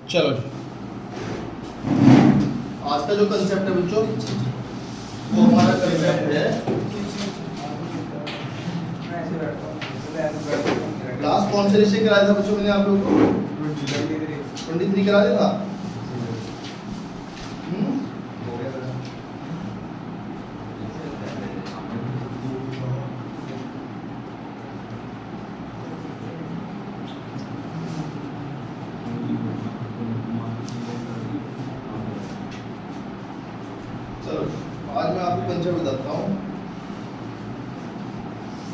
चलो जी, आज का जो कंसेप्ट है बच्चों, वो हमारा कंसेप्ट है क्लास कौन से विषय कराया था बच्चों? मैंने आप लोगों को 23 करा दिया था। चलो आज मैं आपको कंसेप्ट बताता हूँ,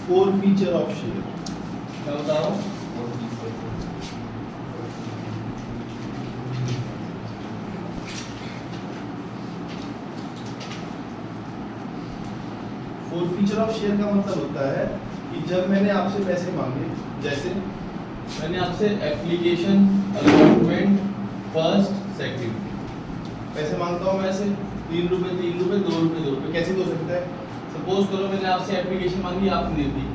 4 फीचर ऑफ शेयर। क्या बता रहा हूँ? फोर फीचर ऑफ शेयर का मतलब होता है कि जब मैंने आपसे पैसे मांगे, जैसे मैंने आपसे एप्लीकेशन, अलॉटमेंट, फर्स्ट, सेकंड पैसे मांगता हूँ मैं ऐसे 3 रुपए 3 रुपए 2 रुपए 2 रुपए, कैसे हो सकता है? सपोज करो मैंने आपसे एप्लीकेशन मांगी, आपने दे दी।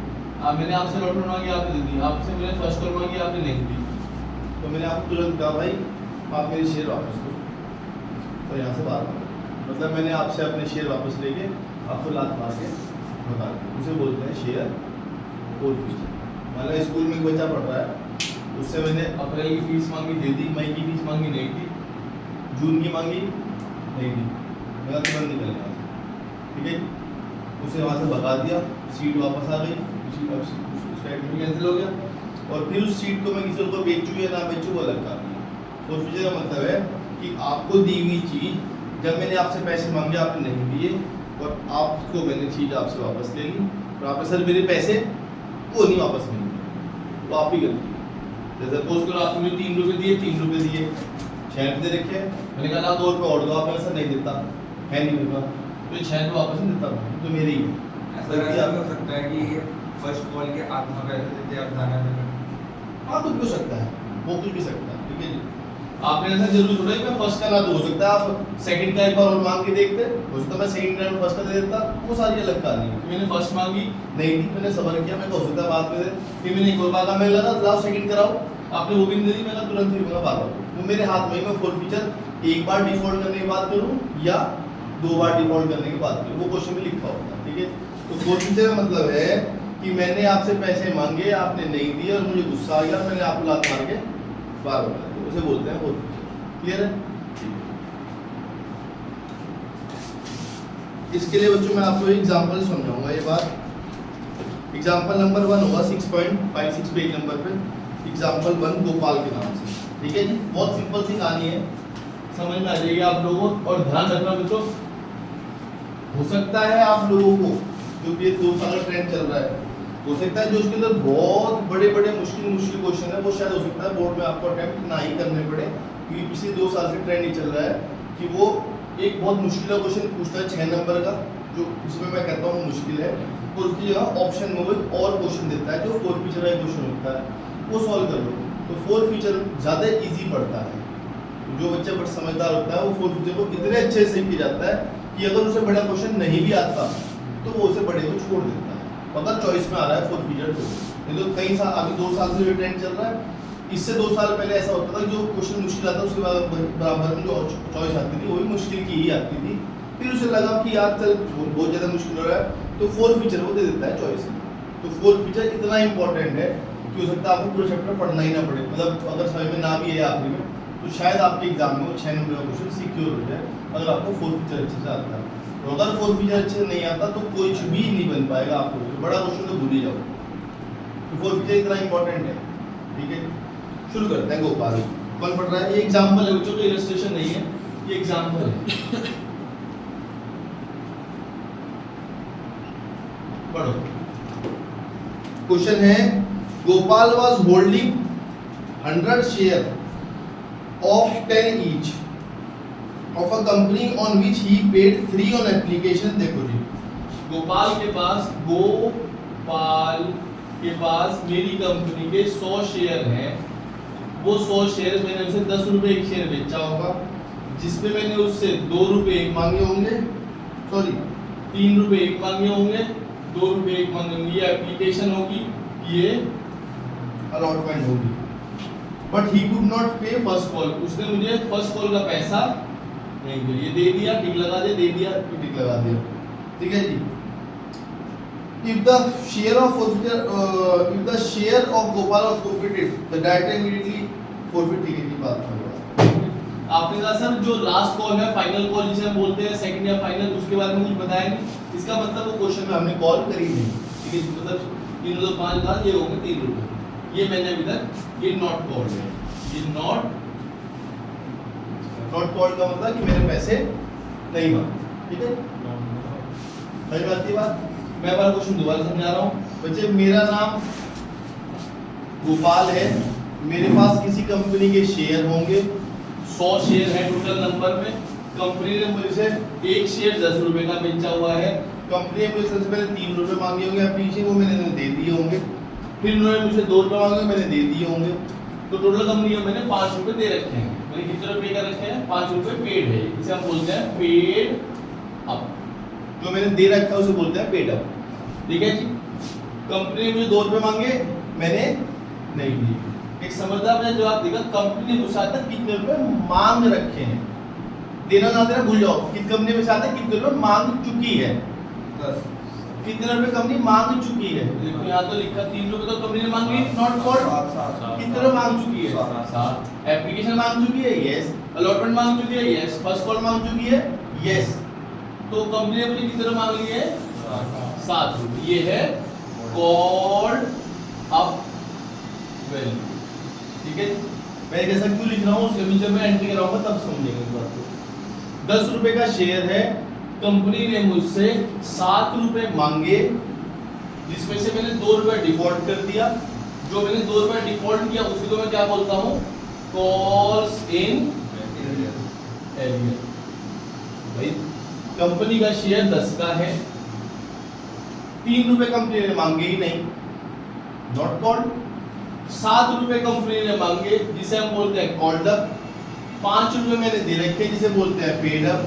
मैंने आपसे अलॉटमेंट मांगी, आपने दे दी। आपसे मैंने फर्स्ट कॉल मांगी, आपने नहीं दी। तो मैंने आपको तुरंत कहा भाई आप मेरे शेयर वापस दो, तो यहाँ से बात मतलब मैंने आपसे अपने शेयर वापस लेके आपको लात मार के बता दिया, उसे बोलते हैं शेयर फोर फीचर। मान लो स्कूल में एक बच्चा पढ़ रहा है, उससे मैंने अप्रैल की फीस मांगी, दे दी। मई की फीस मांगी, नहीं दी। जून की मांगी, नहीं दी। मेरा तुरंत निकल गया, ठीक है। उसे वहाँ से भगा दिया, सीट वापस आ गई, उसका एडमिशन कैंसिल हो गया, और फिर उस सीट को मैं किसी को बेचूँ या ना बेचूँ वो अलग काम है। फोर फीचर का मतलब है कि आपको दी हुई चीज़, जब मैंने आपसे पैसे मांगे आपने नहीं दिए, और आपको मैंने चीज़ आपसे वापस ले ली, और आपने सर मेरे पैसे वो नहीं वापस मिले, तो आप ही गलती है। जैसे सपोज करो आपने मुझे 3 रुपए दिए, 3 रुपए दिए, 6 रुपए रखे, मैंने कहा 2 रुपए और दो, आपने सर नहीं देता है, नहीं देता, तो 6 रुपए वापस नहीं देता, तो मेरे ही है। ऐसा हो सकता है कि ये फर्स्ट कॉल के आत्मा पैसे देते आप दाना में। हाँ, कुछ भी हो सकता है, वो कुछ भी सकता है, ठीक है जी। आपने ऐसा जरूर थोड़ा है मैं फर्स्ट का ना, तो हो सकता है आप सेकंड का एक बार और मांग के देखते, हो सकता है मैं सेकंड टाइम फर्स्ट का दे देता, वो सारी अलग कहानी है। मैंने फर्स्ट मांगी, नहीं दी, मैंने सबर किया, मैं तो हो सकता है बाद में दे, फिर मैंने एक और मांगा, मैं लगा लाओ सेकंड कराओ, आपने वो भी नहीं दी, मैं तुरंत फिर मैं भागा। वो मेरे हाथ में, मैं फोर फीचर एक बार डिफॉल्ट करने की बात करूँ या 2 बार डिफॉल्ट करने की बात करूँ, वो क्वेश्चन में लिखा होता है, ठीक है। तो फोर फीचर का मतलब है कि मैंने आपसे पैसे मांगे, आपने नहीं दिए, और मुझे गुस्सा आ गया, मैंने आपको लात मार के बार बता दिया, उसे बोलते हैं फोर फीचर। क्लियर है? इसके लिए बच्चों मैं आपको एग्जांपल समझाऊंगा। ये बात एग्जांपल नंबर 1 होगा 6.56 पेज नंबर पे, एग्जांपल 1 गोपाल के नाम से, ठीक है जी। बहुत सिंपल सी कहानी है, समझ में आ जाएगी आप लोगों को। और ध्यान रखना बच्चों, हो सकता है आप लोगों को जो ये 2 साल का ट्रेंड चल रहा है, हो सकता है जो उसके अंदर बहुत बड़े बड़े मुश्किल क्वेश्चन है, वो शायद हो सकता है बोर्ड में आपको अटेम्प्ट ना ही करने पड़े, क्योंकि पिछले 2 साल से ट्रेंड ही चल रहा है कि वो एक बहुत मुश्किल क्वेश्चन पूछता है 6 नंबर का, जो इसमें मैं कहता हूँ मुश्किल है, और उसकी जगह ऑप्शन में वो एक और क्वेश्चन देता है जो 4 फीचर का क्वेश्चन होता है, वो सॉल्व कर लो। तो 4 फीचर ज़्यादा ईजी पड़ता है, जो बच्चा बड़ा समझदार होता है वो 4 फीचर को इतने अच्छे से सीख जाता है कि अगर उसे बड़ा क्वेश्चन नहीं भी आता तो वो उसे बड़े को छोड़ देता है, अगर चॉइस में आ रहा है 4 फीचर तो। नहीं तो कई साल, अभी 2 साल से जो ट्रेंड चल रहा है, इससे 2 साल पहले ऐसा होता था जो क्वेश्चन मुश्किल आता उसके बराबर में जो चॉइस आती थी वो भी मुश्किल की ही आती थी। फिर उसे लगा कि यार चल बहुत ज़्यादा मुश्किल हो रहा है, तो 4 फीचर वो दे देता है चॉइस में। तो 4 फीचर इतना इंपॉर्टेंट है कि हो सकता है आपको पूरा चैप्टर पढ़ना ही ना पड़े, मतलब अगर समझ में ना भी है आखिरी में, तो शायद आपके एग्जाम में वो 6 नंबर का क्वेश्चन सिक्योर हो जाए, अगर आपको 4 फीचर अच्छे से आता है। तो अगर 4 फीचर अच्छे से नहीं आता तो कुछ भी नहीं बन पाएगा आपको, बड़ा क्वेश्चन तो भूल ही जाओ। तो 4 फीचर इतना इंपॉर्टेंट है, ठीक है। शुरू करते हैं। गोपाल कौन पढ़ रहा है? ये एग्जांपल है बच्चों, कोई इलस्ट्रेशन नहीं है, ये एग्जांपल है, पढ़ो। क्वेश्चन है, Gopal was holding 100 share of 10 each of a company on which he paid 3 on application। देखो जी, गोपाल के पास मेरी कंपनी के 100 शेयर हैं, वो 100 शेयर मैंने उसे 10 रुपए एक शेयर बेचा होगा, जिसपे मैंने उससे 2 रुपए एक मांगे होंगे, सॉरी 3 रुपए एक मांगे होंगे, 2 रुपए एक मांगे होंगे। ये एप्लीकेशन होगी, ये अलॉटमेंट होगी, बट ही कुड नॉट पे फर्स्ट कॉल, उसने मुझे फर्स्ट कॉल का पैसा नहीं दिया, ये दे दिया, टिक लगा दे दिया, टिक लगा दिया, ठीक है जी। If the share of forfeiture, if the share of Gopal was forfeited, the director immediately forfeit, ठीक है जी, बात करो। आपने कहा सर जो लास्ट कॉल है, फाइनल कॉल जिसे हम बोलते हैं, सेकंड या फाइनल, उसके बारे में कुछ बताया नहीं, इसका मतलब वो क्वेश्चन में हमने कॉल करी नहीं, ठीक है, मतलब 305 का ये होंगे 3 रुपए, ये मैंने अभी तक ये नॉट कॉल्ड है, ये नॉट कॉल्ड का मतलब कि मेरे पैसे नहीं मांगे, ठीक है, समझ में आती है बात। मैं बार क्वेश्चन दोबारा समझा रहा हूँ बच्चे, मेरा नाम गोपाल है, मेरे पास किसी कंपनी के शेयर होंगे, 100 शेयर है टोटल नंबर में, कंपनी ने मुझसे एक शेयर 10 रुपए का बेचा हुआ है, कंपनी ने मुझसे सबसे पहले 3 रुपए मांगे होंगे अपनी से, वो मैंने दे दिए होंगे, फिर उन्होंने मुझे 2 रुपए मांगे, मैंने दे दिए होंगे, तो टोटल कंपनी को मैंने 5 रुपए दे रखे हैं, मैंने कितने रुपए का रखे हैं, 5 रुपए पेड है, इसे हम बोलते हैं पेड अप, जो मैंने दे रखा है उसे बोलते हैं पेड अप, ठीक है जी। कंपनी ने मुझे 2 रुपए मांगे, मैंने नहीं दिए, एक समझदार ने जवाब देगा, कंपनी ने मुझसे तक कितने रुपए मांग रखे हैं, देना ना देना भूल जाओ, किस कंपनी में साथ कितने रुपए मांग चुकी है, 10, कितने रुपए कंपनी मांग चुकी है, देखो यहाँ तो लिखा 3 रुपए तो कंपनी ने मांगी, नॉट कॉल्ड, कितने रुपए मांग चुकी है, 7, एप्लीकेशन मांग चुकी है, यस, अलॉटमेंट मांग चुकी है, यस, फर्स्ट कॉल मांग चुकी है, यस, तो कंपनी ने मुझे कितने रुपए मांग लिए है, 7 रुपए, ये है कॉल्ड अप वैल्यू, ठीक है। मैं कैसा क्यों लिख रहा हूँ, उसके नीचे मैं एंट्री कराऊंगा तब समझेंगे इस बात को। 10 रुपए का शेयर है, कंपनी ने मुझसे 7 रुपए मांगे, जिसमें से मैंने 2 रुपए डिफॉल्ट कर दिया, जो मैंने 2 रुपए डिफॉल्ट किया उसी को मैं क्या बोलता हूँ, कॉल्स इन एरियर। भाई कंपनी का शेयर 10 का है, 3 रुपए कंपनी ने मांगे ही नहीं, नॉट कॉल्ड, 7 रुपए कंपनी ने मांगे जिसे हम बोलते हैं कॉल्ड अप, 5 रुपए मैंने दे रखे जिसे बोलते हैं पेड अप,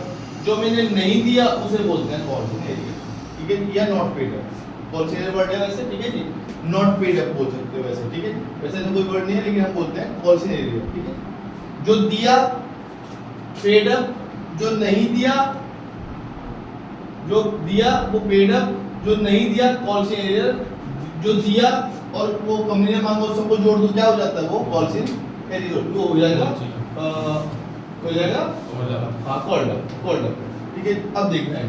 जो मैंने नहीं दिया उसे बोलते हैं कॉल्स इन एरियर, ठीक है, या not paid up, calls in arrear word है वैसे, ठीक है जी, नॉट पेड अप बोल सकते हो वैसे, ठीक है, वैसे तो कोई वर्ड नहीं है लेकिन हम बोलते हैं कॉल्स इन एरियर, ठीक है। जो दिया पेड अप, जो नहीं दिया, जो दिया वो पेड अप, जो नहीं दिया कॉल्स इन एरियर, जो दिया और वो कंपनी ने मांगा सबको जोड़ दो क्या हो जाता है, वो कॉल्स इन एरियर, वो हो जाएगा हो जाएगा हाँ कॉल्ड अप, ठीक है। अब देखना है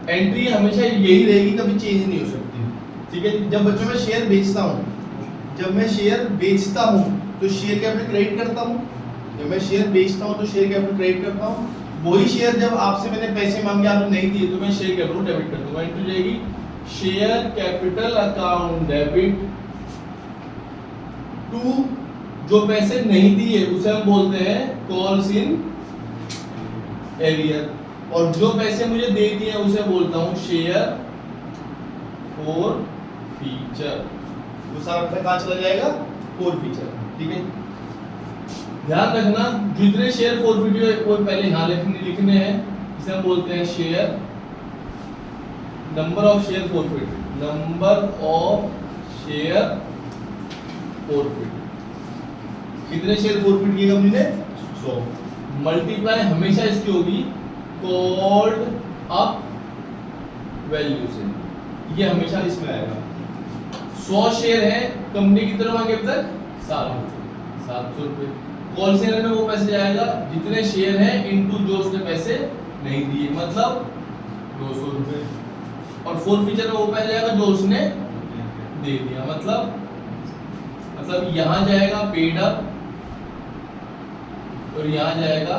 एंट्री हमेशा यही रहेगी, कभी चेंज नहीं हो सकती, ठीक है। जब बच्चों में शेयर बेचता हूँ, जब मैं शेयर बेचता हूँ तो शेयर कैपिटल क्रेडिट करता हूँ, जब मैं शेयर बेचता हूँ तो शेयर कैपिटल क्रेडिट करता हूँ, वही शेयर जब आपसे मैंने पैसे मांगे आपने नहीं दिए तो मैं शेयर कैपिटल डेबिट कर दूंगा, एंट्री जाएगी share capital account debit to, जो पैसे नहीं दिए उसे हम बोलते हैं कॉल्स इन एरियर, और जो पैसे मुझे दे दिए उसे बोलता हूं शेयर फॉर फीचर, वो सारा कहां चला जाएगा, फॉर फीचर, ठीक है। ध्यान रखना जितने शेयर फॉरफिट हुए वो पहले यहां लिखने हैं, इसे हम बोलते हैं share, number of share forfeit, number of share forfeit, कितने शेयर फॉरफिट किए कंपनी ने, 100, मल्टीप्लाई हमेशा इसकी होगी कॉल्ड अप वैल्यू से, ये हमेशा इसमें आएगा। 100 शेयर है, कंपनी की तरफ आगे अब तक 700 रुपए, कॉल शेयर में वो पैसे जाएगा जितने शेयर हैं इनटू जो उसने पैसे नहीं दिए, मतलब 200 रुपए, और फुल फीचर में वो पैसे जाएगा जो उसने दे दिया, मतलब यहां जाएगा पेड अप और यहां जाएगा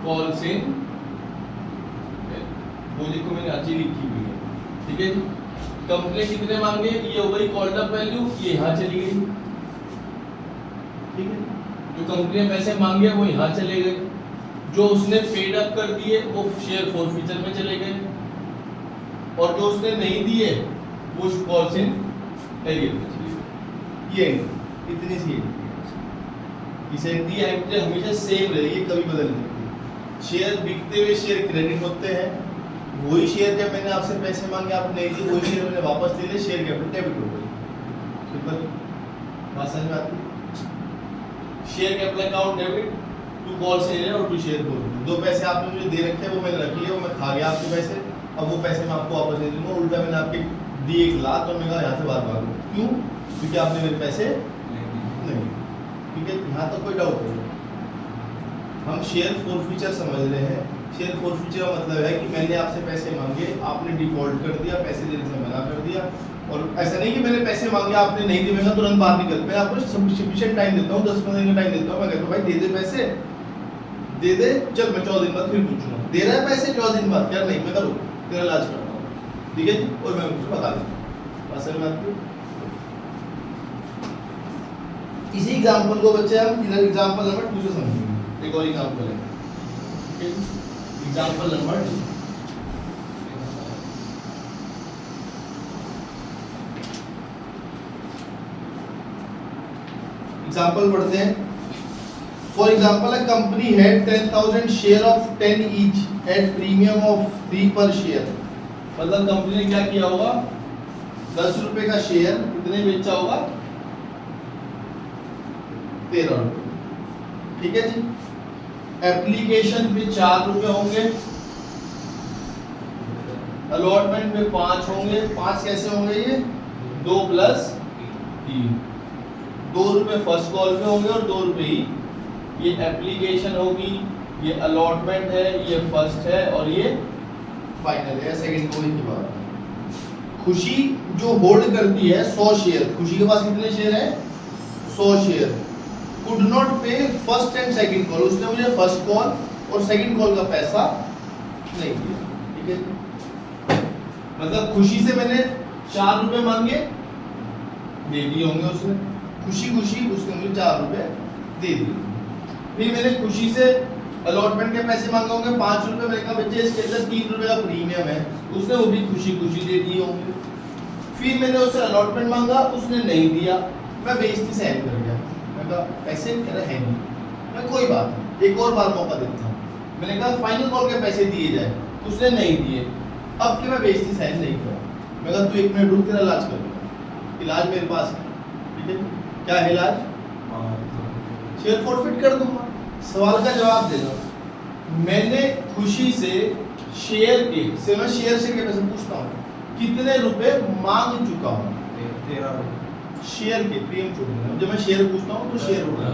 कॉल्स इन, वो देखो मैंने अच्छी लिखी हुई है, ठीक है। कंपनी कितने मांगे, ये हो गई कॉल्ड अप वैल्यू, ये यहां चली गई, ठीक है। जो कंपनी ने पैसे मांगे वो यहां चले गए, जो उसने पेड अप कर दिए वो शेयर फॉर फीचर में चले गए, और जो उसने नहीं दिए वो कॉल्स इन एरियर में चले गए। ये इतनी सी इसे एंट्री हमेशा सेम रहेगी, कभी बदल नहीं। शेयर बिकते हुए शेयर क्रेडिट होते हैं, वही शेयर जब मैंने आपसे पैसे मांगे आप नहीं दिए, वही शेयर मैंने वापस ले लिए, शेयर कैपिटल डेबिट हो गई, सिंपल बात समझ में आती है। Share capital account debit to call share और टू शेयर फॉरफिट। दो पैसे आपने मुझे दे रखे हैं, वो मैंने रख लिए, वो मैं खा गया आपके पैसे। अब वो पैसे मैं आपको वापस दे दूंगा। उल्टा मैंने आपके दिए 1 लाख और मैं कहा यहाँ से बात भागो। क्यों? क्योंकि आपने मेरे पैसे नहीं। ठीक है, यहाँ तक कोई डाउट नहीं। हम शेयर फॉरफीचर समझ रहे हैं। शेयर फॉरफीचर का मतलब है कि मैंने आपसे पैसे मांगे, आपने डिफॉल्ट कर दिया, पैसे देने से मना कर दिया। और ऐसा नहीं कि मैंने पैसे मांगे आपने नहीं दिए, मैं तुरंत बाहर निकल। मैं आपको सफिशिएंट टाइम देता हूँ, 10-15 दिन का टाइम देता हूँ। मैं कहता हूँ भाई दे दे पैसे, दे दे, चल मैं 14 दिन बाद फिर पूछूंगा, दे रहा है पैसे 14 दिन बाद? यार नहीं, मैं करूँ, तेरा इलाज करता हूँ। ठीक है जी, और मैं मुझे बता देता हूँ असल में आपको। इसी एग्जांपल को बच्चे हम इधर एग्जांपल नंबर 2 से समझेंगे। एक और एग्जांपल है, ठीक है, एग्जांपल नंबर 2। एग्जांपल पढ़ते हैं। For example a company had 10,000 share of 10 each at premium of 3 पर शेयर। मतलब कंपनी ने क्या किया होगा, 10 रुपए का शेयर कितने बेचा होगा? 13 रुपए। ठीक है जी। एप्लीकेशन पे 4 रुपए होंगे, अलॉटमेंट में 5 होंगे। 5 कैसे होंगे? ये 2 + 3, 2 रुपए फर्स्ट कॉल पे होंगे और 2 रुपए ही ये एप्लीकेशन होगी, ये अलॉटमेंट है, ये फर्स्ट है और ये फाइनल है, सेकंड कॉल की बात। खुशी जो होल्ड करती है 100 शेयर, खुशी के पास कितने शेयर है? 100 शेयर। कुड नॉट पे फर्स्ट एंड सेकंड कॉल, उसने मुझे फर्स्ट कॉल और सेकंड कॉल का पैसा नहीं दिया। ठीक है, मतलब खुशी से मैंने 4 रुपए मांगे, दे दिए होंगे उसने। खुशी उसने मुझे 4 रुपए दे दिए। फिर मैंने खुशी से अलॉटमेंट के पैसे मांगे होंगे 5 रुपए। मैंने कहा बच्चे इसके अंदर 3 रुपए का प्रीमियम है, उसने वो भी खुशी दे दिए होंगे। फिर मैंने उससे अलॉटमेंट मांगा, उसने नहीं दिया, मैं बेइज्जती सहन कर गया। मैं कहा पैसे कह रहा है नहीं, मैं कोई बात नहीं, एक और बार मौका देता हूँ। मैंने कहा फाइनल कॉल के पैसे दिए जाए, उसने नहीं दिए। अब कि मैं बेइज्जती सहन नहीं करा, मैं कहा तू 1 मिनट रुक, तेरा इलाज करूँगा। इलाज मेरे पास है। ठीक है, क्या है इलाज? शेयर फॉरफिट कर दूंगा। सवाल का जवाब देना, मैंने खुशी से शेयर के मैं शेयर के पैसे पूछता हूँ, कितने रुपए मांग चुका हूँ? 13 रुपए शेयर के प्रीमियम छोड़ूंगा। जब मैं शेयर पूछता हूँ तो शेयर होगा,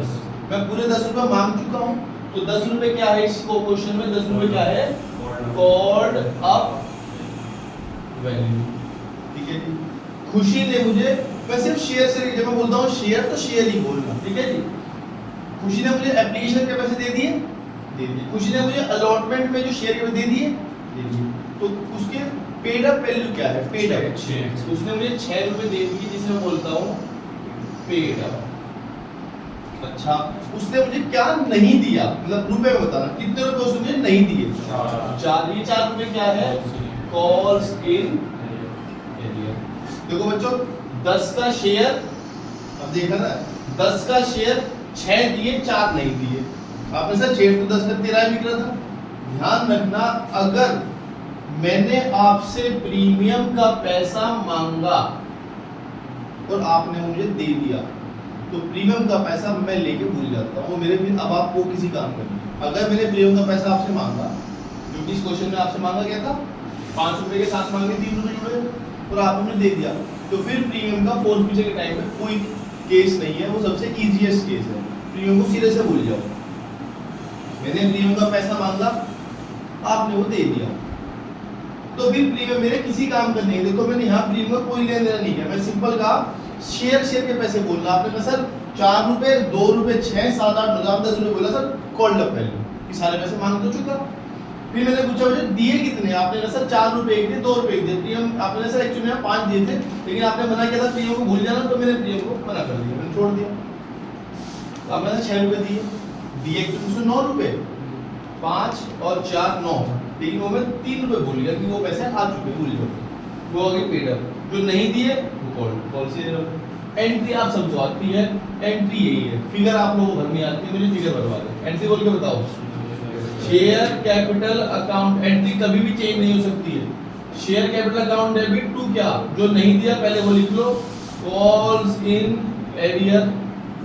मैं पूरे 10 रुपए मांग चुका हूँ। तो 10 रुपए क्या है इसको क्वेश्चन में? 10 रुपए क्या है? Called up value. ठीक है जी। खुशी ने मुझे, मैं सिर्फ शेयर से, जब मैं बोलता हूँ शेयर तो शेयर ही बोलना। ठीक है जी। खुशी ने मुझे एप्लीकेशन के पैसे दे दिए, खुशी ने मुझे अलॉटमेंट में जो शेयर के पैसे दे दिए। तो उसके पेड अप वैल्यू क्या है? Paid up. उसने मुझे 6 रुपए दे दिए, जिसे मैं बोलता हूँ पेड अप। अच्छा, उसने मुझे क्या नहीं दिया, मतलब रुपए में बताना, कितने रुपए उसने मुझे नहीं दिए? 4। ये 4 रुपए क्या है? Calls in area. देखो बच्चों, 10 का शेयर, अब देखा ना, 10 का शेयर 6 दिए, 4 नहीं दिए। आपने सर 6 तो 10 का 13 बिक रहा था। ध्यान रखना, अगर मैंने आपसे प्रीमियम का पैसा मांगा और आपने मुझे दे दिया, तो प्रीमियम का पैसा मैं लेके भूल जाता हूँ, वो मेरे भी। अब आपको किसी काम करना, अगर मैंने प्रीमियम का पैसा आपसे मांगा, जो कि इस क्वेश्चन में आपसे मांगा गया था, 5 रुपए के साथ मांगे, 3 रुपए जुड़े और आपने मुझे दे दिया, तो फिर प्रीमियम का फॉरफीचर के टाइम में कोई केस नहीं है, वो सबसे इजीएस्ट केस है। प्रीमियम को सीधे से भूल जाओ। मैंने प्रीमियम का पैसा मांगा, आपने वो दे दिया, तो फिर प्रीमियम मेरे किसी काम का नहीं है। देखो मैंने यहाँ प्रीमियम का कोई लेना देना नहीं है, मैं सिंपल कहा शेयर के पैसे बोलना। आपने कहा सर 4 रुपए, 2 रुपए, 6, 7, 8, 9, 10 रुपए बोला सर, कॉल्ड अप वैल्यू, ये सारे पैसे मांग तो चुका। फिर मैंने पूछा मुझे दिए कितने? आपने कहा सर 4 रुपए एक दिए, 2 रुपए एक दिए। प्रीमियम आपने सर एक्चुअली में 5 दिए थे, लेकिन आपने मना किया था प्रीमियम को भूल जाना, तो मैंने प्रीमियम को मना कर दिया, मैंने छोड़ दिया। आपने 6 रुपए दिए एक तो 9 रुपए, 5 और 4 9, लेकिन वो मैं 3 रुपए भूल गया कि वो पैसे आ चुके, भूल जाओ, वो आगे पेड अप। जो नहीं दिए वो कॉल से एंट्री आप सबको आती है, एंट्री यही है। फिगर आप लोगों को भरनी आती है, मुझे फिगर भरवा दो। एंट्री बोल के बताओ। शेयर कैपिटल अकाउंट एंट्री कभी भी चेंज नहीं हो सकती है। Share capital account debit to क्या, जो नहीं दिया पहले वो लिख लो, कॉल्स इन एरियर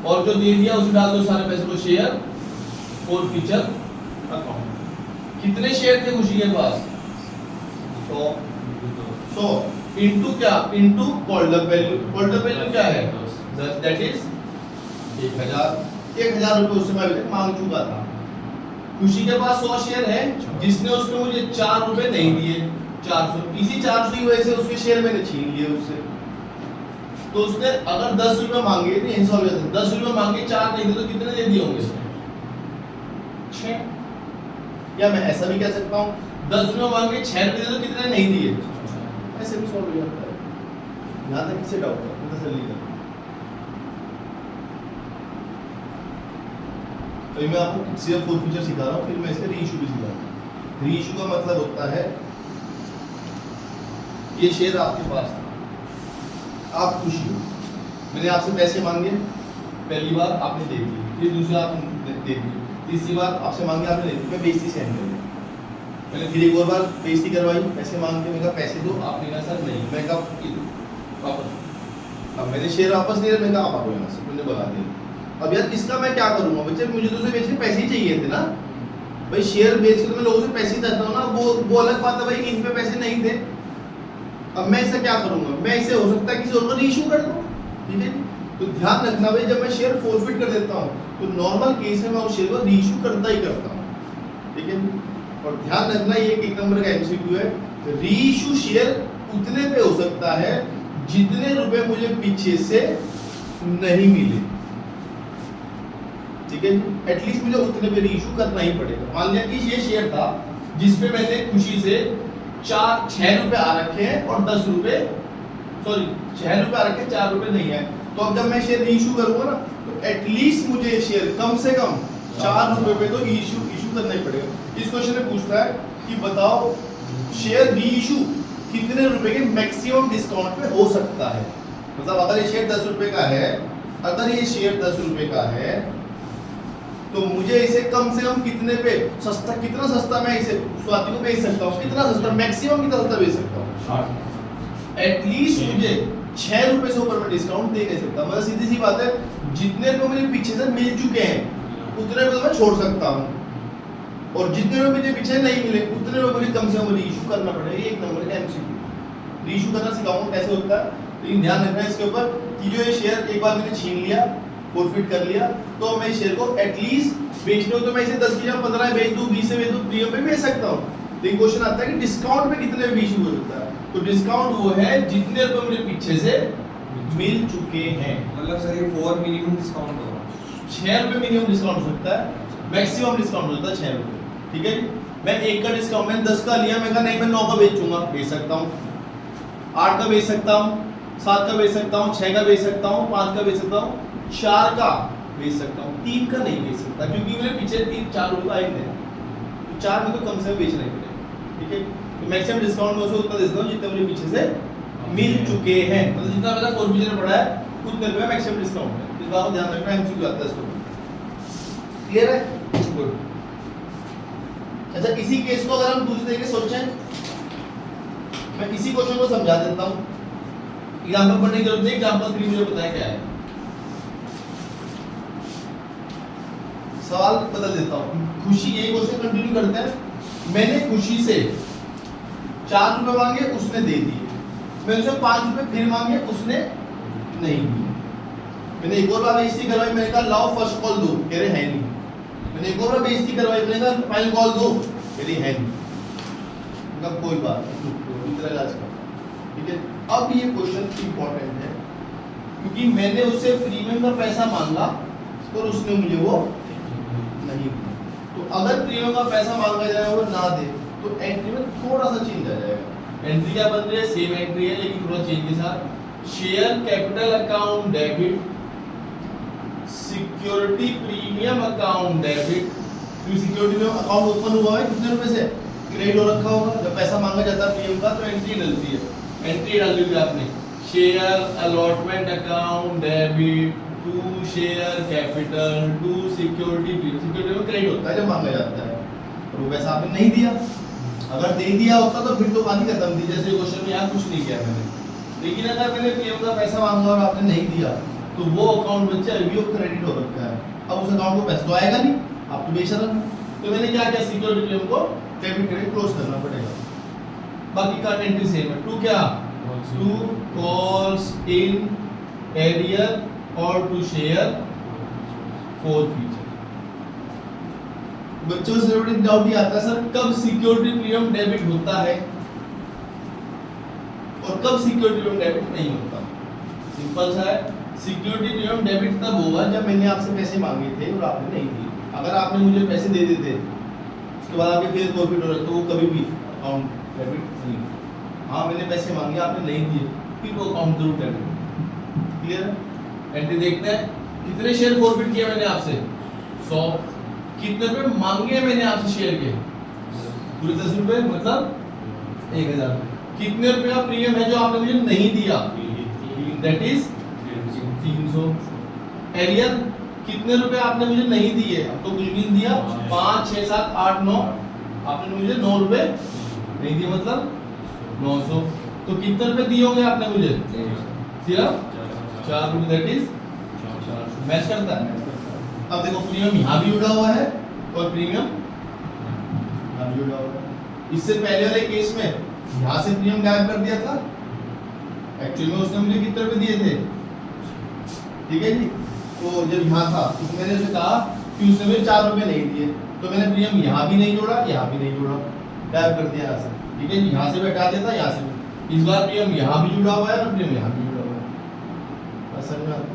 और जो दे दिया उसे डाल दो सारे पैसे को शेयर और फीचर अकाउंट। कितने शेयर थे खुशी के पास? 100 इनटू क्या? Into called up value. Called up value क्या है? दैट इज 1000 रुपए उससे मैं अभी तक मांग चुका था। खुशी के पास 100 शेयर है, जिसने उसमें मुझे 4 रुपए नहीं दिए, 400। इसी 400 की वजह से उसके शेयर मैंने छीन लिए उससे। तो उसने अगर 10 रुपए मांगे तो 100 रुपए, 10 रुपए मांगे 4 नहीं दिए तो कितने दे दिए होंगे इसने? 6। या मैं ऐसा भी कह सकता हूँ 10 रुपए मांगे 6 रुपए दिए तो कितने नहीं दिए? ऐसे भी सॉल्व हो जाता है। यहाँ तक किसे डाउट है? तसल्ली कर। तो मैं आपको सिर्फ फोर फीचर सिखा रहा हूँ, फिर मैं इसके रीइश्यू भी सिखा रहा हूँ। रीइश्यू का मतलब होता है ये शेयर आपके पास था, आप खुशी हो, मैंने आपसे पैसे मांगे, पहली बार आपने दे दिए, फिर दूसरी आपने दे दी, तीसरी बार आपसे मांगे आपने दे दी, मैं बेइज्जती सहन कर लिया। मैंने फिर एक और बार बेइज्जती करवाई, पैसे मांग के, मैंने कहा पैसे दो, आपने कहा सर नहीं, मैं कहा वापस। अब मैंने शेयर वापस नहीं दिया, मैंने कहा आप आपको यहाँ से, मैंने भगा दिया। अब यार इसका मैं क्या करूँगा बच्चे, मुझे तो उसे बेच के पैसे ही चाहिए थे ना भाई, शेयर बेच के तो मैं लोगों से पैसे ही देता हूँ ना, वो अलग बात है भाई, इन पे पैसे नहीं थे। अब मैं इसे क्या करूंगा, मैं इसे हो सकता है किसी और को रीइश्यू कर दूं, ठीक है। तो ध्यान रखना भाई, जब मैं शेयर फॉरफिट कर देता हूं तो नॉर्मल केस में मैं उस शेयर को रीइश्यू करता ही करता हूं, ठीक है। और ध्यान रखना ये एक नंबर का एमसीक्यू है, रीइश्यू शेयर उतने पे हो सकता है जितने रुपए मुझे पीछे से नहीं मिले, ठीक है। एटलीस्ट मुझे उतने पे रीइश्यू करना ही पड़ेगा। मान लिया कि ये शेयर था जिसपे मैंने खुशी से 6 रुपए आ रखे हैं और 10 रुपए, सॉरी 6 रुपए आ रखे, 4 रुपए नहीं है। तो अब जब मैं शेयर रीइश्यू करूंगा ना, तो एटलीस्ट मुझे ये शेयर कम से कम 4 रुपए पे तो इशू करना ही पड़ेगा। इस क्वेश्चन में पूछता है कि बताओ शेयर रीइश्यू कितने रुपए के मैक्सिमम डिस्काउंट पे हो सकता है। मतलब अगर ये शेयर 10 रुपए का है, अगर ये शेयर 10 रुपए का है तो मुझे इसे कम से कम कितने पे सस्ता, कितना सस्ता मैं इसे स्वाति को बेच सकता हूँ, कितना सस्ता, मैक्सिमम कितना सस्ता बेच सकता हूँ। एटलीस्ट मुझे 6 रुपए से ऊपर मैं डिस्काउंट दे नहीं सकता। मतलब सीधी सी बात है, जितने रुपए मुझे पीछे से मिल चुके हैं उतने रुपए तो मैं छोड़ सकता हूँ, और जितने रुपए मुझे पीछे नहीं मिले उतने रुपए मुझे कम से कम रीइश्यू करना पड़ेगा। ये एक नंबर का एमसीक्यू, रीइश्यू करना सिखाऊंगा कैसे होता है। लेकिन ध्यान रखना है इसके ऊपर कि जो ये शेयर एक बार मैंने छीन लिया, फॉरफिट कर लिया, तो मैं शेयर को एटलीस्ट बेचने हो तो मैं इसे 10 की जगह 15 बेच दूं, 20 से बेच दूं, प्रीमियम पे बेच सकता हूं। लेकिन क्वेश्चन आता है कि डिस्काउंट पे कितने में इशू हो सकता है। तो डिस्काउंट वो है जितने रुपए मुझे पीछे से मिल चुके हैं। मतलब सर ये 4 मिनिमम डिस्काउंट होगा, 6 रुपए मिनिमम डिस्काउंट हो सकता है, मैक्सिमम डिस्काउंट होता है 6 रुपए, ठीक है। मैं 1 का डिस्काउंट, मैंने 10 का लिया, मैं कहा नहीं मैं 9 का बेचूंगा, बेच सकता हूँ, 8 का बेच सकता हूँ, 7 का बेच सकता हूँ, 6 का बेच सकता हूँ, 5 का बेच सकता हूँ, 4 का बेच सकता हूँ, 3 का नहीं बेच सकता क्योंकि मेरे पीछे 3-4 रुपए आए थे, तो 4 में तो कम से कम बेचना ही पड़ेगा, ठीक है। तो मैक्सिमम डिस्काउंट में उसे उतना देता हूँ जितने मुझे पीछे से मिल चुके हैं, मतलब जितना मेरा फॉरफिचर पड़ा है उतने रुपए मैक्सिमम डिस्काउंट है। इस बात को ध्यान रखना, एमसीक्यू आता है इसको, क्लियर है? गुड। अच्छा, इसी केस को अगर हम दूसरे तरीके से सोचें, मैं इसी क्वेश्चन को समझा देता हूँ, एग्जांपल पढ़ने की जरूरत नहीं, एग्जांपल 3 मुझे बताया क्या है। सवाल बदल देता हूँ, खुशी, यही क्वेश्चन कंटिन्यू करते हैं। मैंने खुशी से 4 रुपए मांगे, उसने दे दिए। मैंने उससे 5 रुपए फिर मांगे, उसने नहीं दिए। मैंने एक और बार बेइज्जती करवाई, मैंने कहा लाओ फर्स्ट कॉल दो, कह रहे हैं नहीं। मैंने एक और बार बेइज्जती करवाई, मैंने कहा फाइनल कॉल दो, कह रहे हैं नहीं। मतलब कोई बात नहीं, इतना इलाज कर, ठीक है। अब ये क्वेश्चन इंपॉर्टेंट है क्योंकि मैंने उससे प्रीमियम का पैसा मांगा और उसने मुझे वो नहीं। तो अगर प्रीमियम का पैसा मांगा जाए वो ना दे तो एंट्री में थोड़ा सा चेंज आ जाएगा। एंट्री क्या बन रही है, सेम एंट्री है लेकिन थोड़ा चेंज के साथ। Share capital account debit, security premium account debit. तो सिक्योरिटी में अकाउंट ओपन हुआ है कितने रुपए से, क्रेडिट हो रखा होगा। जब पैसा मांगा जाता है प्रीमियम का तो एंट्री डलती है, एंट्री डाल दी आपने, share allotment account debit to share capital to security premium. Security में क्रेडिट होता है जब मांगा जाता है, और वो पैसा आपने नहीं दिया। अगर दे दिया होता तो फिर तो कहानी खत्म थी, जैसे क्वेश्चन में यहाँ कुछ नहीं किया मैंने। लेकिन अगर मैंने प्रीमियम का पैसा मांगा और आपने नहीं दिया तो वो अकाउंट बच्चा अभी वो क्रेडिट हो रखा है, अब उस अकाउंट को पैसा तो आएगा नहीं, आप तो बेशरम है। तो मैंने क्या किया, सिक्योरिटी क्लेम को डेबिट क्रेडिट क्लोज करना पड़ेगा। बाकी का एंट्री सेम है, टू क्या, टू कॉल्स इन एरियर और टू शेयर फोर फीचर। बच्चों से डाउट ही आता है सर कब सिक्योरिटी प्रीमियम डेबिट होता है और कब सिक्योरिटी प्रीमियम डेबिट नहीं होता। सिंपल सा है, सिक्योरिटी प्रीमियम डेबिट तब होगा जब मैंने आपसे पैसे मांगे थे और आपने नहीं दिए। अगर आपने मुझे पैसे दे देते उसके बाद आपके फिर प्रॉफिट हो रहा तो वो कभी भी अकाउंट डेबिट नहीं। हाँ मैंने पैसे मांगे आपने नहीं दिए फिर वो अकाउंट जरूर डेबिट। क्लियर। एंट्री देखते हैं, कितने शेयर फॉरफिट किए मैंने आपसे 100। कितने रुपए मांगे मैंने आपसे शेयर के, पूरे 10 रुपए मतलब 1000। कितने रुपए का प्रीमियम है जो आपने मुझे नहीं दिया, दैट इज 300। एरियर कितने रुपए आपने मुझे नहीं दिए, अब तो कुछ भी नहीं दिया, 5 6 7 8 9, आपने मुझे 9 रुपए नहीं दिए मतलब 900। तो कितने रुपए दिए होंगे आपने मुझे, सिर्फ 4 रुपए, दैट इज मैच करता है। अब देखो प्रीमियम यहाँ भी जुड़ा हुआ है और प्रीमियम यहाँ भी जुड़ा हुआ है। इससे पहले वाले केस में यहाँ से प्रीमियम गायब कर दिया था, एक्चुअली में उसने मुझे कितने रुपए दिए थे, ठीक है जी। तो जब यहाँ था तो मैंने उसे कहा कि उसने मुझे 4 रुपए नहीं दिए, तो मैंने प्रीमियम यहाँ भी नहीं जोड़ा यहाँ भी नहीं जोड़ा, गायब कर दिया यहाँ से, ठीक है जी। यहाँ से भी हटा देता, यहाँ से भी। इस बार प्रीमियम यहाँ भी जुड़ा हुआ है और प्रीमियम यहाँ भी जुड़ा हुआ है। समझ में आता है?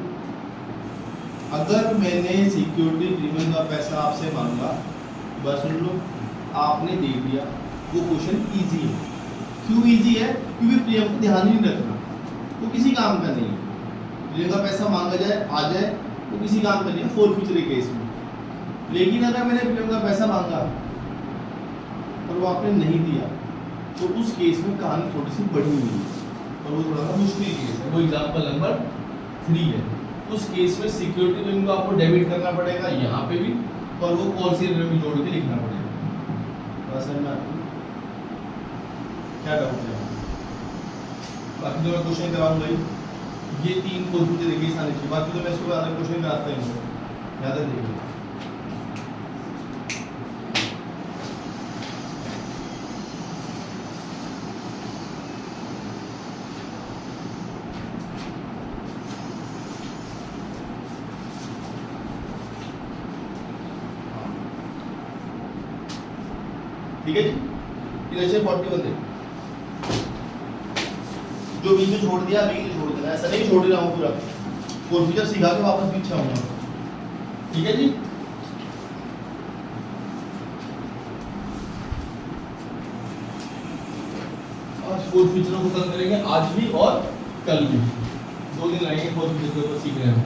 अगर मैंने सिक्योरिटी प्रीमियम का पैसा आपसे मांगा, बस सुन लो, आपने दे दिया, वो क्वेश्चन इजी है। क्यों इजी है, क्योंकि प्रीमियम को ध्यान ही नहीं रखना, वो किसी काम का नहीं है। प्रीमियम का पैसा मांगा जाए आ जाए वो किसी काम का नहीं है फोर फीचर केस में। लेकिन अगर मैंने प्रीमियम का पैसा मांगा और वो आपने नहीं दिया तो उस केस में कहानी थोड़ी सी बड़ी हुई है और वो थोड़ा सा मुश्किल केस है। वो एग्जाम्पल नंबर 3 है। उस केस में सिक्योरिटी प्रीमियम को आपको डेबिट करना पड़ेगा यहाँ पे भी, और वो कौन सी प्रीमियम जोड़ के लिखना पड़ेगा। समझ में आपको क्या डाउट है? बाकी तो मैं क्वेश्चन कराऊंगा ही, ये 3 फोर फीचर देखिए इस आने चाहिए, बाकी तो मैं इसके बाद अलग क्वेश्चन कराता ही हूँ, याद रखिए। ठीक है जी। इधर 41 दे, जो बीच में छोड़ दिया बीच में छोड़ देना, ऐसा नहीं छोड़ रहा हूँ पूरा, फोर फीचर सिखा के वापस पीछे आऊंगा। ठीक है जी। आज फोर फीचरों को खत्म करेंगे, आज भी और कल भी, 2 दिन लगेंगे फोर फीचर के ऊपर सीखने में।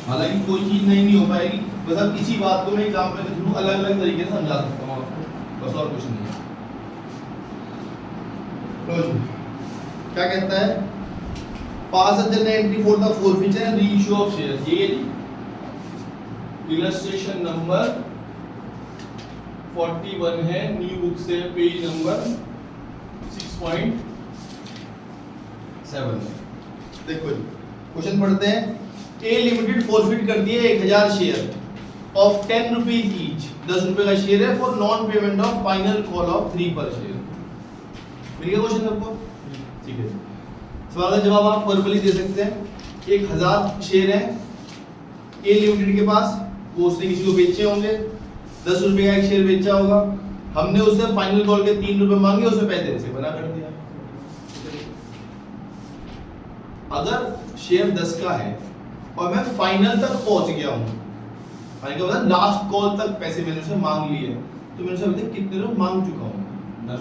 हालांकि कोई चीज नहीं हो पाएगी, बस अब इसी बात को मैं एग्जाम्पल के थ्रू अलग अलग तरीके से समझा सकता हूँ आपको, बस और कुछ नहीं है। क्या कहता है, pass a general entry for the forfeiture and reissue of share. ये इलस्ट्रेशन नंबर 41 है, न्यू बुक से पेज नंबर 6.7। देखो जी क्वेश्चन पढ़ते हैं। ए लिमिटेड फॉरफिट कर दिए 1000 शेयर ऑफ 10 रुपीज ईच, 10 रुपए का शेयर है, for non payment of final call of 3 पर शेयर। मिल गया क्वेश्चन आपको? ठीक है। सवाल का जवाब आप वर्बली दे सकते हैं। 1000 शेयर है ए लिमिटेड के पास, वो उसने किसी को बेचे होंगे, 10 रुपए का एक शेयर बेचा होगा, हमने उससे फाइनल कॉल के 3 रुपए मांगे, उसे पैसे से बना कर दिया। अगर शेयर 10 का है और मैं फाइनल तक पहुंच गया हूं, फाइनल मतलब लास्ट कॉल तक पैसे मैंने उसे मांग लिए, तो मैंने उसे अभी तक कितने रुपए मांग चुका हूं? 10।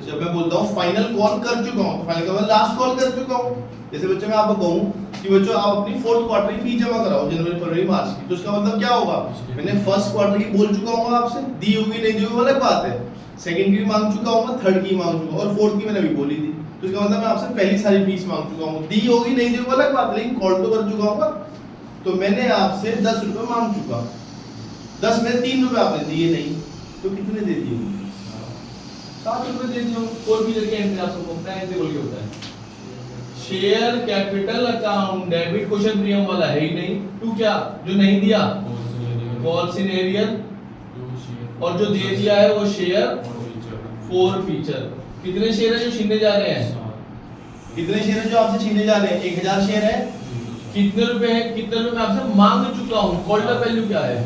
जब मैं बोलता हूँ फाइनल कॉल कर चुका हूँ, तो फाइनल का मतलब लास्ट कॉल कर चुका हूँ। जैसे बच्चों मैं आपको कहूँ कि बच्चों आप अपनी 4th क्वार्टर की फीस जमा कराओ, जनवरी फरवरी मार्च की, तो उसका मतलब क्या होगा, मैंने 1st क्वार्टर की बोल चुका हूँ आपसे, दी होगी नहीं दी होगी अलग बात है, 2nd की मांग चुका हूँ, 3rd की मांग चुका हूँ और 4th की मैंने अभी बोली थी, तो इसका मतलब मैं आपसे पहली सारी फीस मांग चुका हूँ, दी होगी नहीं दी होगी अलग बात, लेकिन कॉल तो कर चुका हूँ। तो मैंने आपसे 10 रुपए मांग चुका, 10 में 3 रुपए आपने दिए नहीं, तो कितने दे दिए? 7 रुपए दे दिए। और भी जगह एंट्री आपको पता है, ऐसे बोल के होता है share capital account debit question premium वाला है ही नहीं। टू क्या जो नहीं दिया कॉल सिनेरियल, और जो दे दिया है वो शेयर फोर फीचर। कितने शेयर है जो छीनने जा रहे हैं? कितने शेयर है जो आपसे छीनने जा रहे हैं? 1000 शेयर है। कितने रुपए है? कितने रुपए मैं आपसे मांग चुका हूँ? कॉल्ड अप वैल्यू क्या है?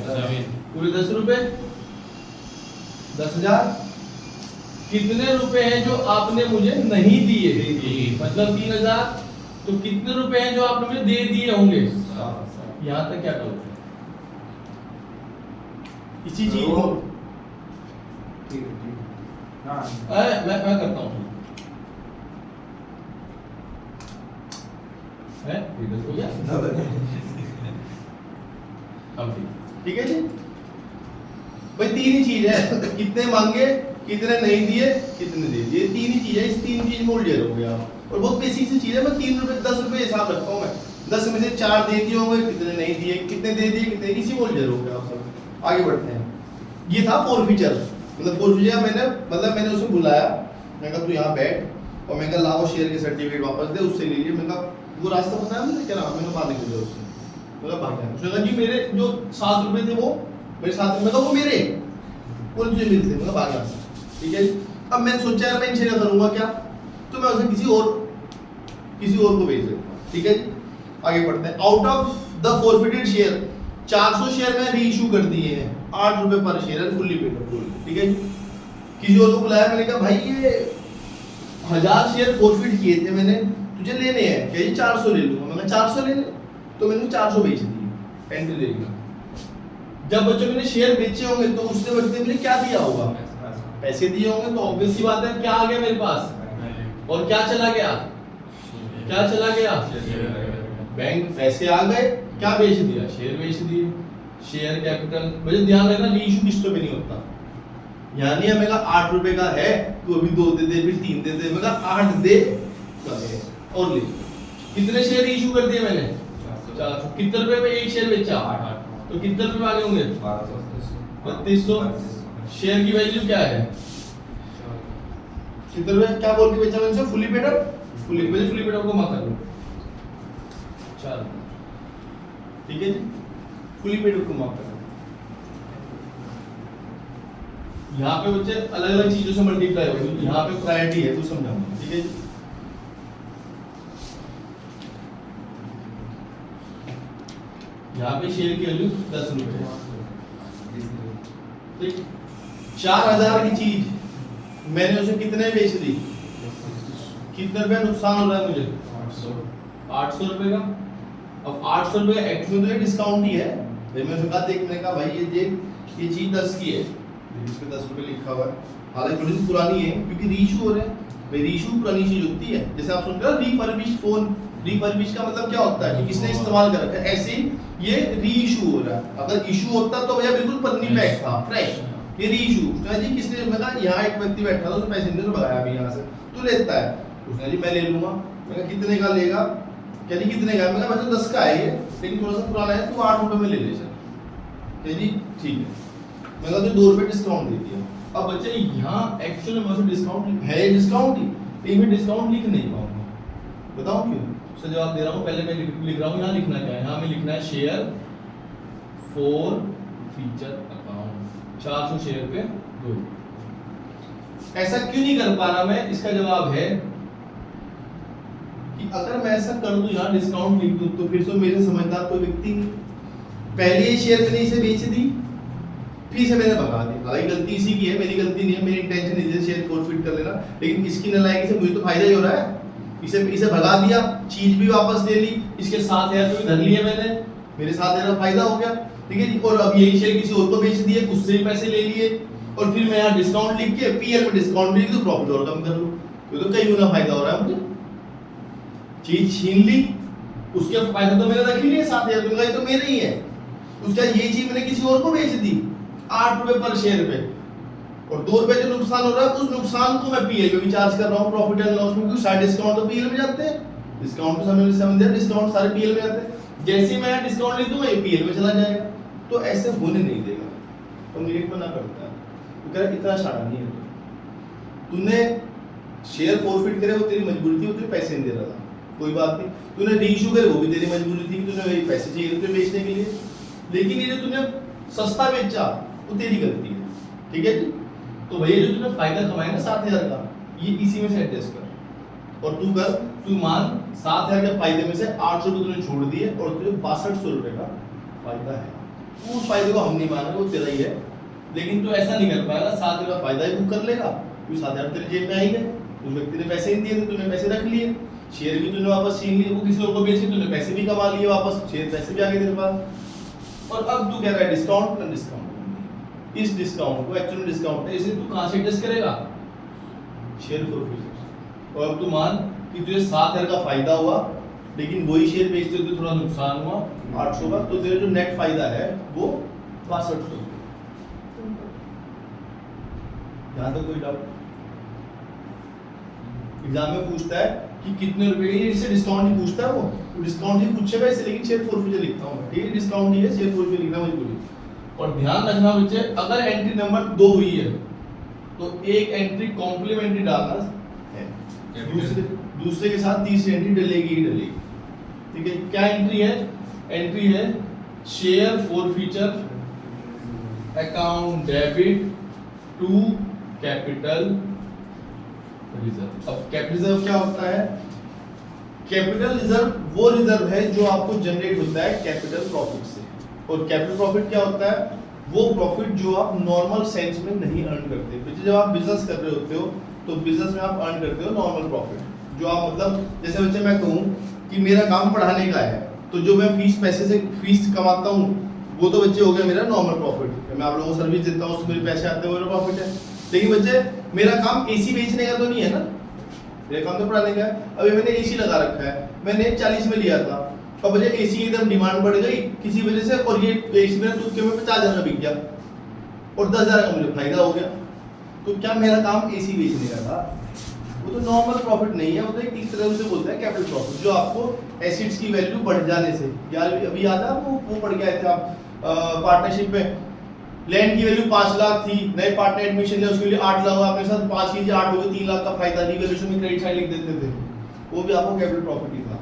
पूरे 10 रुपए। 10,000। कितने रुपए हैं जो आपने मुझे नहीं दिए? मतलब 3,000। तो कितने रुपए हैं जो आपने मुझे दे दिए होंगे? यहाँ तक क्या करो? इसी चीज को मैं करता हूँ। है हो गया? अब ठीक है जी। भाई तीन ही चीज है, कितने मांगे, कितने नहीं दिए, कितने दे दिए। तीन ही चीज है, इस तीन चीज में उलझे रहोगे आप। और बहुत बेसिक सी चीज है। मैं 3 रुपए 10 रुपए हिसाब रखता हूँ। मैं 10 में से 4 दे दिए होंगे, कितने नहीं दिए, कितने दे दिए, कितने, इसी में उलझे रहोगे आप सब। आगे बढ़ते हैं। ये था फोर फीचर। मतलब फोर फीचर मैंने उसे बुलाया, मैं कहा तू यहाँ बैठ, और मैं कहा लाओ शेयर के सर्टिफिकेट वापस दे, उससे ले लिए। मैं कहा वो रास्ता पता है मुझे क्या नाम, मैंने बाहर निकल गया उससे। मतलब भाग गया। उसने कहा जी मेरे जो 7 रुपए थे वो मेरे साथ में, वो मेरे वो तुझे मिलते, मतलब भाग गया। ठीक है। अब मैंने सोचा यार मैं इनसे क्या करूंगा क्या, तो मैं उसे किसी और को भेज देता। ठीक है। आगे बढ़ते हैं। Out of the forfeited share 400 share में रीइश्यू कर दिए हैं, 8 रुपए पर शेयर, फुल्ली पेड अप। ठीक है। किसी और को बुलाया, मैंने कहा भाई ये 1000 शेयर फॉरफिट किए थे मैंने, तुझे लेने हैं क्या? ये 400 ले लूंगा। मैंने 400 ले ले, तो मैंने 400 बेच दिए। एंट्री देखना। जब बच्चों मैंने शेयर बेचे होंगे तो उससे बच्चे मैंने क्या दिया होगा? पैसे दिए होंगे। तो ऑब्वियस सी बात है क्या आ गया मेरे पास, और क्या चला गया? क्या चला गया? बैंक पैसे आ गए, क्या बेच दिया? शेयर बेच दिए। शेयर कैपिटल, मुझे ध्यान रखना रीइश्यू किस्तों पे नहीं होता। यानी हमें 8 रुपए का है तो अभी 2 दे दे, फिर 3 दे दे, मैं 8 दे और ले। कितने शेयर इशू कर दिए मैंने? 400। कितने रुपए में एक शेयर बेचा? 8। तो कितने रुपए में आगे होंगे? 3200। शेयर की वैल्यू क्या है? कितने रुपए क्या बोल के बेचा मैंने? Fully paid up. Fully paid up को माफ कर दो 4। ठीक है जी। फुली पेड अप को माफ कर दो। यहाँ पे बच्चे अलग अलग चीजों से मल्टीप्लाई होगी। यहाँ पे प्रायोरिटी है, तू समझाऊंगा। ठीक है जी। यहाँ पे शेयर की वैल्यू 10 रुपए। ठीक। 4000 की चीज मैंने उसे कितने बेच दी? कितने रुपए नुकसान हो रहा है मुझे? 800 रुपए का। अब 800 रुपए एक्चुअली तो ये डिस्काउंट ही है। मैंने उसे कहा देख, मैंने कहा भाई ये चीज 10 की है, इस पे 10 रुपए लिखा हुआ है। हालांकि थोड़ी सी पुरानी है क्योंकि रीइश्यू हो रहा है। भाई रीइश्यू पुरानी चीज होती है। जैसे आप सुनते हो रीफर्बिश्ड फोन, रीफर्बिश्ड का मतलब क्या होता है कि किसने इस्तेमाल कर रखा है। ऐसे ही ये रीइश्यू हो रहा है। अगर इशू होता तो भैया बिल्कुल पन्नी पैक था, फ्रेश। ये रीइश्यू, उसने जी किसने, मैं कहा यहाँ एक व्यक्ति बैठा था, उसने पैसे नहीं भगाया अभी यहाँ से, तू लेता है। उसने जी मैं ले लूंगा। मैं कहा कितने का लेगा? कह जी कितने का? मैं कहा वैसे 10 का है ये, लेकिन थोड़ा सा पुराना है, तू 8 रुपए में ले ले चल। कह जी ठीक है। मैं कहा तो 2 रुपए डिस्काउंट दे दिया। अब बच्चे यहाँ एक्चुअली में मुझे डिस्काउंट है, डिस्काउंट ही, लेकिन मैं डिस्काउंट लिख नहीं पाऊंगा। बताऊं क्यों? उससे जवाब दे रहा हूँ। पहले मैं लिख रहा हूँ, यहाँ लिखना क्या है? यहाँ में लिखना है share for feature account. 400 share पे 2। ऐसा क्यों नहीं कर पा रहा मैं? इसका जवाब है कि अगर मैं ऐसा कर दूं, यहाँ डिस्काउंट लिख दूं, तो फिर तो मेरे समझदार कोई व्यक्ति पहले ही शेयर मैंने इसे बेच दी, फिर से मैंने भगा दी। हालांकि गलती इसी की है, मेरी गलती नहीं है, मेरी इंटेंशन नहीं है शेयर फॉरफिट कर लेना, लेकिन इसकी नालायकी से मुझे तो फायदा ही हो रहा है। इसे भगा दिया, चीज भी वापस ले ली, इसके साथ यार तो धर लिए मैंने, मेरे साथ यार फायदा हो गया। ठीक है जी। और अब यही शेयर किसी और को बेच दिए, उससे भी पैसे ले लिए, और फिर मैं यहाँ डिस्काउंट लिख के पीएल में डिस्काउंट लिख दूं, प्रॉफिट और कम कर लूं। ये तो कई गुना फायदा हो रहा है मुझे। चीज छीन ली, उसके फायदा तो मेरा रख ही नहीं है 7000 रुपए का, ये तो मेरे ही है। उसका ये चीज मैंने किसी और को बेच दी 8 रुपए पर शेयर पे, और 2 रुपए जो नुकसान हो रहा है उस नुकसान को मैं पीएल पे भी चार्ज कर रहा हूँ, प्रॉफिट एंड लॉस में, क्योंकि सारे डिस्काउंट तो पीएल में जाते हैं। डिस्काउंट तो समझ दे, डिस्काउंट सारे पीएल में जाते हैं। जैसे ही मैं डिस्काउंट लिख दूंगा ये पीएल में चला जाएगा। तो ऐसे होने नहीं देगा, तो मेरे को ना करता है। तो कह रहा इतना शाना नहीं है तूने शेयर फॉरफिट करे, वो तेरी मजबूरी थी, वो तेरे पैसे नहीं दे रहा था। कोई बात नहीं, तूने रीइशू करे वो भी तेरी मजबूरी थी कि तूने वही पैसे चाहिए थे बेचने के लिए, लेकिन ये जो तूने सस्ता बेचा वो तेरी गलती है, ठीक है जी। तो भैया जो तूने फायदा कमाया ना 7,000 का, ये इसी में से एडजस्ट कर, और तू कर, तू मान 7,000 के फायदे में से 800 रुपये तूने छोड़ दिए और तुझे 6200 रुपये का फायदा है। तू उस फायदे को हम नहीं मान रहे, वो तेरा ही है, लेकिन तू ऐसा नहीं कर पाएगा 7,000 का फायदा ही बुक कर लेगा, क्योंकि 7,000 तेरे जेब में आएंगे, उस व्यक्ति ने पैसे नहीं दिए थे, तूने पैसे रख लिए, शेयर भी तूने वापस छीन लिए, वो किसी और को बेच के तूने पैसे भी कमा लिए वापस, शेयर पैसे भी आ गए तेरे पास। और अब तू कह रहा है डिस्काउंट ना डिस्काउंट, इस डिस्काउंट को एक्चुअल डिस्काउंट है, इसे तू कहां से एडजस्ट करेगा? Share forfeit. और अब तू मान कि तुझे 7,000 का फायदा हुआ, लेकिन वही शेयर बेचते हुए थोड़ा नुकसान हुआ 800 का, तो तेरा जो नेट फायदा है वो 6200। यहां तक कोई डाउट? एग्जाम में पूछता है कि कितने रुपए की, इससे डिस्काउंट नहीं पूछता है, वो डिस्काउंट ही पूछेगा इससे, लेकिन शेयर फॉरफिट लिखता हूं, ठीक है, डिस्काउंट नहीं है, शेयर फॉरफिट लिखना मजबूरी। और ध्यान रखना बच्चे, अगर एंट्री नंबर 2 हुई है तो एक एंट्री कॉम्प्लीमेंट्री डालना है, दूसरे के साथ तीसरी एंट्री डलेगी ही डलेगी, ठीक है। क्या एंट्री है? एंट्री है share forfeiture account debit to capital reserve. अब कैपिटल रिजर्व क्या होता है? कैपिटल रिजर्व वो रिजर्व है जो आपको जनरेट होता है कैपिटल प्रॉफिट से, और कैपिटल प्रॉफिट क्या होता है? वो प्रॉफिट जो आप नॉर्मल सेंस में नहीं अर्न करते। बच्चे जब आप बिजनेस कर रहे होते हो तो बिजनेस में आप अर्न करते हो नॉर्मल प्रॉफिट, जो आप मतलब जैसे बच्चे मैं कहूँ कि मेरा काम पढ़ाने का है, तो जो मैं पैसे से फीस कमाता हूँ वो तो बच्चे हो गया मेरा नॉर्मल प्रॉफिट, मैं आप लोगों को सर्विस देता हूँ उसमें पैसे आते हैं, वो मेरा प्रॉफिट है। लेकिन बच्चे मेरा काम एसी बेचने का तो नहीं है ना, मेरा काम तो पढ़ाने का है। अभी मैंने एसी लगा रखा है, मैंने 40 में लिया था, अब मुझे एसी की एकदम डिमांड बढ़ गई किसी वजह से, और ये एसी मेरा तुक्के में 50,000 का बिक गया और 10,000 का मुझे फायदा हो गया, तो क्या मेरा काम एसी बेचने का था? वो तो नॉर्मल प्रॉफिट नहीं है, वो तो एक तरह से बोलते हैं कैपिटल प्रॉफिट, जो आपको एसेट्स की वैल्यू बढ़ जाने से। यार अभी याद है आपको, वो पढ़ के आए थे आप पार्टनरशिप में, लैंड की वैल्यू 5 लाख थी, नए पार्टनर एडमिशन लिया, उसके लिए 8 लाख, आपने साथ 5 कीजिए 8 हो गए, 3 लाख का फायदा, रिवैल्यूएशन में क्रेडिट साइड लिख देते थे, वो भी आपको कैपिटल प्रॉफिट ही था।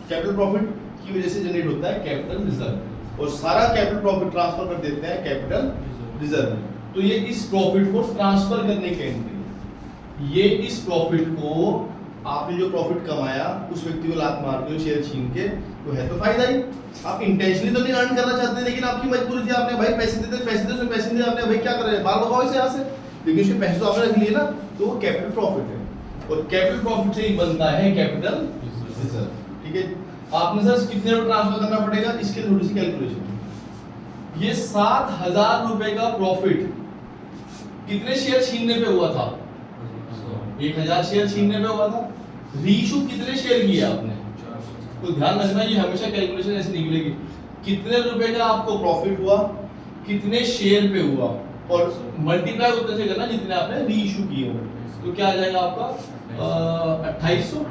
कैपिटल प्रॉफिट की वजह से जनरेट होता है कैपिटल रिजर्व, और सारा कैपिटल प्रॉफिट ट्रांसफर कर देते हैं कैपिटल रिजर्व। तो ये इस प्रॉफिट को ट्रांसफर करने के एंट्री, ये इस प्रॉफिट को आपने जो प्रॉफिट कमाया उस व्यक्ति को लात मार के शेयर छीन के, तो है तो फायदा ही। आप इंटेंशनली तो नहीं अर्न करना चाहते, लेकिन आपकी मजबूरी थी, आपने भाई पैसे देते पैसे दे, उसमें पैसे नहीं दिए, आपने भाई क्या कर रहे हैं बाल लगाओ इसे यहाँ से, लेकिन उसके पैसे तो आपने रख लिए ना, तो वो कैपिटल प्रॉफिट है, और कैपिटल प्रॉफिट से ही बनता है कैपिटल रिजर्व, ठीक है। आपने सर कितने रुपए ट्रांसफर करना पड़ेगा, इसके थोड़ी सी कैलकुलेशन। ये 7,000 रुपए का प्रॉफिट कितने शेयर छीनने पे हुआ था? 1,000 शेयर छीनने पे हुआ था। रीइशू कितने शेयर किए आपने? तो ध्यान रखना, ये हमेशा कैलकुलेशन ऐसे निकलेगी, कितने रुपए का आपको प्रॉफिट हुआ, कितने शेयर पे हुआ, और मल्टीप्लाई उतने से करना जितने आपने रीइशू किए हो, तो क्या आ जाएगा आपका 2800।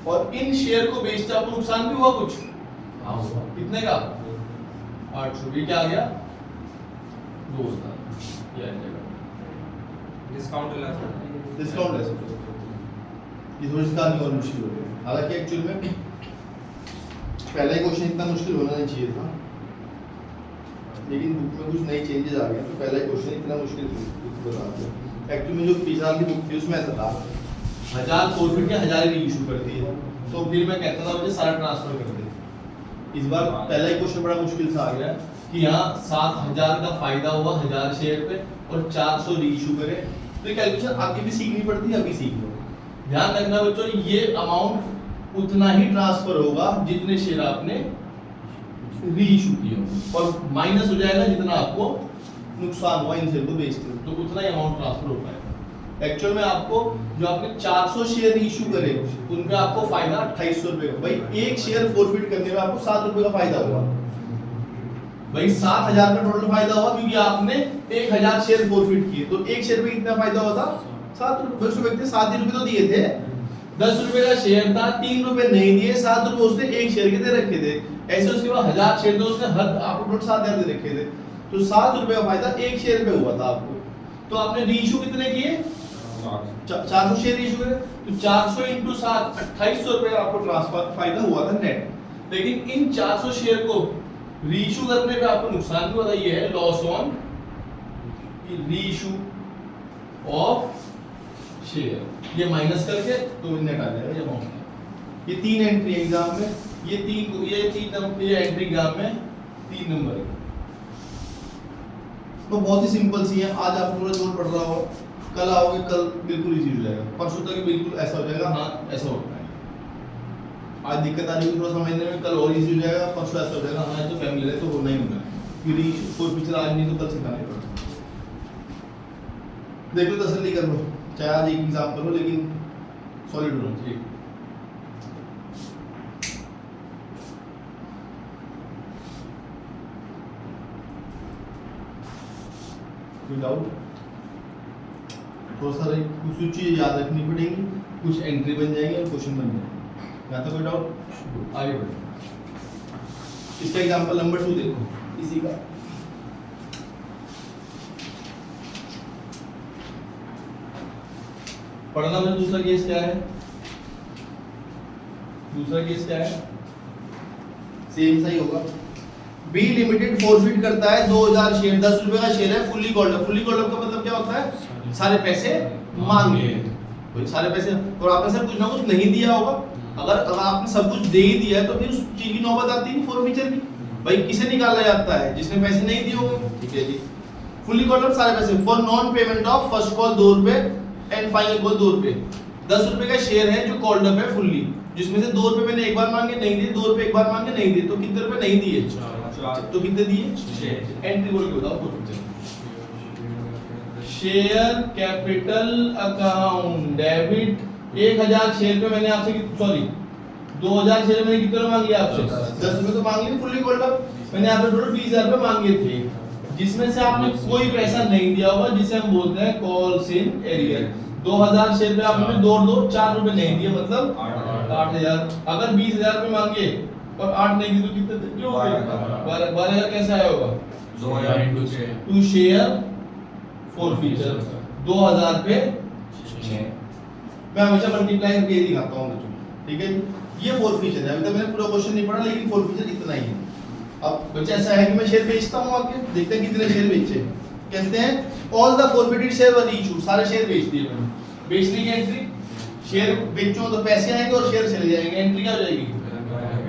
और इन शेयर को बेचते आपको नुकसान भी हुआ कुछ, कितने का? 800। ये क्या आ गया? 2,000। ये आ जाएगा डिस्काउंट लेस। ये थोड़ी सी कहानी और मुश्किल हो गई, हालांकि एक्चुअल में पहला ही क्वेश्चन इतना मुश्किल होना नहीं चाहिए था, लेकिन बुक में कुछ नए चेंजेस आ गए, तो पहला ही क्वेश्चन इतना मुश्किल बता दिया। एक्चुअल में जो पिछला की बुक थी उसमें ऐसा था 1000 प्रॉफिट के 1000 री इशू कर दिए, तो फिर मैं कहता था मुझे सारा ट्रांसफर कर दे। इस बार पहला ही क्वेश्चन बड़ा मुश्किल सा आ गया कि यहाँ 7,000 का फायदा हुआ 1000 शेयर पे और 400 री इशू करे, तो ये कैलकुलेशन आगे भी सीखनी पड़ती है, अभी सीख लो। ध्यान रखना बच्चों, ये अमाउंट उतना ही ट्रांसफर होगा जितने शेयर आपने री इशू किए हो, और माइनस हो जाएगा जितना आपको नुकसान हुआ इन शेयर को बेचते हो, तो उतना ही अमाउंट ट्रांसफर हो पाएगा। एक्चुअल में आपको जो आपने 400 शेयर इशू करे उनका आपको फायदा 2800 रुपए का, भाई एक शेयर फॉरफिट करने में आपको 7 रुपए का फायदा हुआ, भाई 7,000 का टोटल फायदा हुआ, क्योंकि आपने 1,000 शेयर फॉरफिट किए, तो एक शेयर पे कितना फायदा हुआ था? 7 रुपए। उस व्यक्ति 7 रुपए तो दिए थे, 10 रुपए का शेयर था, 3 रुपए नहीं दिए, 7 रुपए उसने एक शेयर के दे रखे थे, ऐसे उसके बाद 1000 शेयर तो उसने हर आपको टोटल 7,000 दे रखे थे, तो 7 रुपए का फायदा एक शेयर पे हुआ था आपको। तो आपने रीइशू कितने किए? 400 शेयर इशू करे तो 400 इंटू 7 2800 रुपए आपको ट्रांसफर फायदा हुआ था नेट। लेकिन इन 400 शेयर को रीइशू करने पे आपको नुकसान भी होता, ये है loss on reissue of share, ये माइनस करके तो नेट आ जाएगा ये अमाउंट। ये 3 एंट्री एग्जाम में, ये 3 ये एंट्री एग्जाम में 3 नंबर है। तो बहुत ही सिंपल सी है, आज आप थोड़ा जोर पड़ रहा हो, कल आओगे कल बिल्कुल इजी हो जाएगा, परसों तक बिल्कुल ऐसा हो जाएगा, हाँ ऐसा होता है। आज दिक्कत आ रही है थोड़ा समझने में, कल और इजी हो जाएगा, परसों ऐसा हो जाएगा, हाँ तो फैमिली है तो होना ही होना है, क्योंकि कोई पिक्चर आज नहीं तो कल सिखाने पड़ेगा। देख लो तसल्ली कर लो, चाहे आज एक एग्जाम करो लेकिन सॉलिड होना चाहिए। कोई डाउट? थोड़ा सा कुछ चीज याद रखनी पड़ेगी, कुछ एंट्री बन जाएगी और क्वेश्चन बन जाएगा। यहाँ तो कोई डाउट? आगे बढ़ो। इसका एग्जांपल नंबर 2 देखो, इसी का पढ़ना में। दूसरा केस क्या है? दूसरा केस क्या है? सेम सा ही होगा। बी लिमिटेड फॉरफिट करता है 2000 शेयर, 10 रुपए का शेयर है, fully called up. Fully called up का मतलब क्या होता है? सारे पैसे मांगे, कोई सारे पैसे, और आपने सर कुछ ना कुछ नहीं दिया होगा। अगर आपने सब कुछ दे ही दिया है तो फिर उस चीज की नौबत आती है फॉरफिचर की। भाई किसे निकाला जाता है? जिसने पैसे नहीं दिए होंगे, ठीक है जी। फुल्ली कॉल्ड अप सारे पैसे for non payment of first call 2 रुपए एंड फाइनल कॉल 2 रुपए। 10 रुपए का शेयर है जो कॉल्ड अप है फुल्ली, जिसमें से 2 रुपए मैंने एक बार मांगे नहीं दिए, 2 रुपए एक बार मांगे नहीं दिए, तो कितने रुपए नहीं दिए? तो कितने दिए? एंट्री बोल के बताओ forfeiture. Share capital account debit 1000 share पे मैंने आपसे, सॉरी 2000 शेयर मैंने कितने मांग लिया आपसे? 10 रुपए तो मांग लिए फुल्ली कॉल्ड अप। मैंने आपसे टोटल 20000 रुपए मांगे थे, जिसमें से आपने कोई पैसा नहीं दिया होगा, जिसे हम बोलते हैं कॉल्स इन एरियर। 2000 शेयर पे आपने 4 रुपए नहीं दिए, मतलब 8000। अगर 20000 रुपए मांगे और 8 नहीं दिए तो कितने हो गए? 12000 कैसे आया होगा? 2000 into 6 टू शेयर फॉरफिचर 2000 पे 6। मैं हमेशा मल्टीप्लाई करके ये दिखाता हूं बच्चों, ठीक है। ये फॉरफिचर है, अभी तक मैंने पूरा क्वेश्चन नहीं पढ़ा, लेकिन फॉरफिचर इतना ही है। अब बच्चा ऐसा है कि मैं शेयर बेचता हूं, आके देखते हैं कितने शेयर बेचे। कहते हैं all the forfeited share were issued, सारे शेयर बेच दिए मैंने। बेचने की एंट्री, शेयर बेचो तो पैसे आएंगे और शेयर चले जाएंगे। एंट्री क्या हो जाएगी?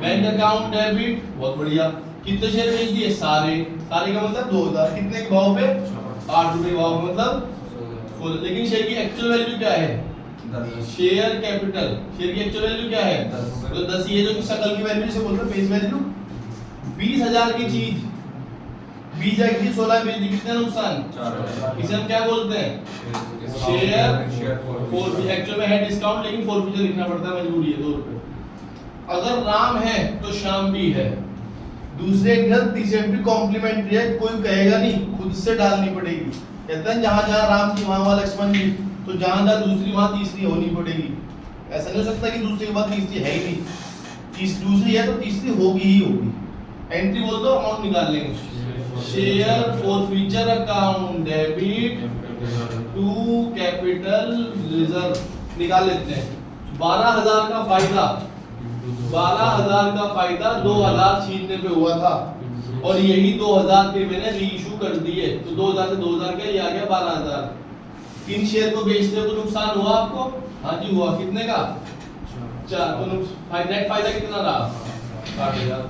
Bank account debit. बहुत बढ़िया। कितने शेयर बेच दिए? सारे। सारे का मतलब 2000। कितने के भाव पे? 8 रुपए भाव, मतलब। लेकिन शेयर की एक्चुअल वैल्यू क्या है? शेयर कैपिटल, शेयर की एक्चुअल वैल्यू क्या है? तो 10। ये जो शकल की वैल्यू से बोलते हैं फेस वैल्यू। 20000 की चीज 20 जाएगी 16 में, कितना नुकसान? 4। इसे हम क्या बोलते हैं? Share for. एक्चुअल में है डिस्काउंट, लेकिन फॉरफिचर लिखना पड़ता है, मजबूरी है 2 रुपए। अगर राम है तो श्याम भी है। दूसरे एंट्री, तीसरे एंट्री कॉम्प्लीमेंट्री है, कोई कहेगा नहीं, खुद से डालनी पड़ेगी। कहते हैं जहां जहां राम की वहां लक्ष्मण की, तो जहां जहां दूसरी वहां तीसरी होनी पड़ेगी। ऐसा नहीं हो सकता कि दूसरी के बाद तीसरी है ही नहीं, दूसरी है तो तीसरी होगी ही होगी। एंट्री बोल दो, अमाउंट निकाल लेंगे। Share forfeiture account debit to capital reserve निकाल लेते हैं। 12000 का फायदा, 12000 का फायदा 2000 छीनने पे हुआ था, और यही 2000 के मैंने रीइशू कर दिए, तो 2000 से 2000 क्या, ये आ गया 12000। 3 शेयर को बेचते हो तो नुकसान हुआ आपको? हाँ जी हुआ। कितने का? 4। तो नेट फायदा कितना रहा? 8000।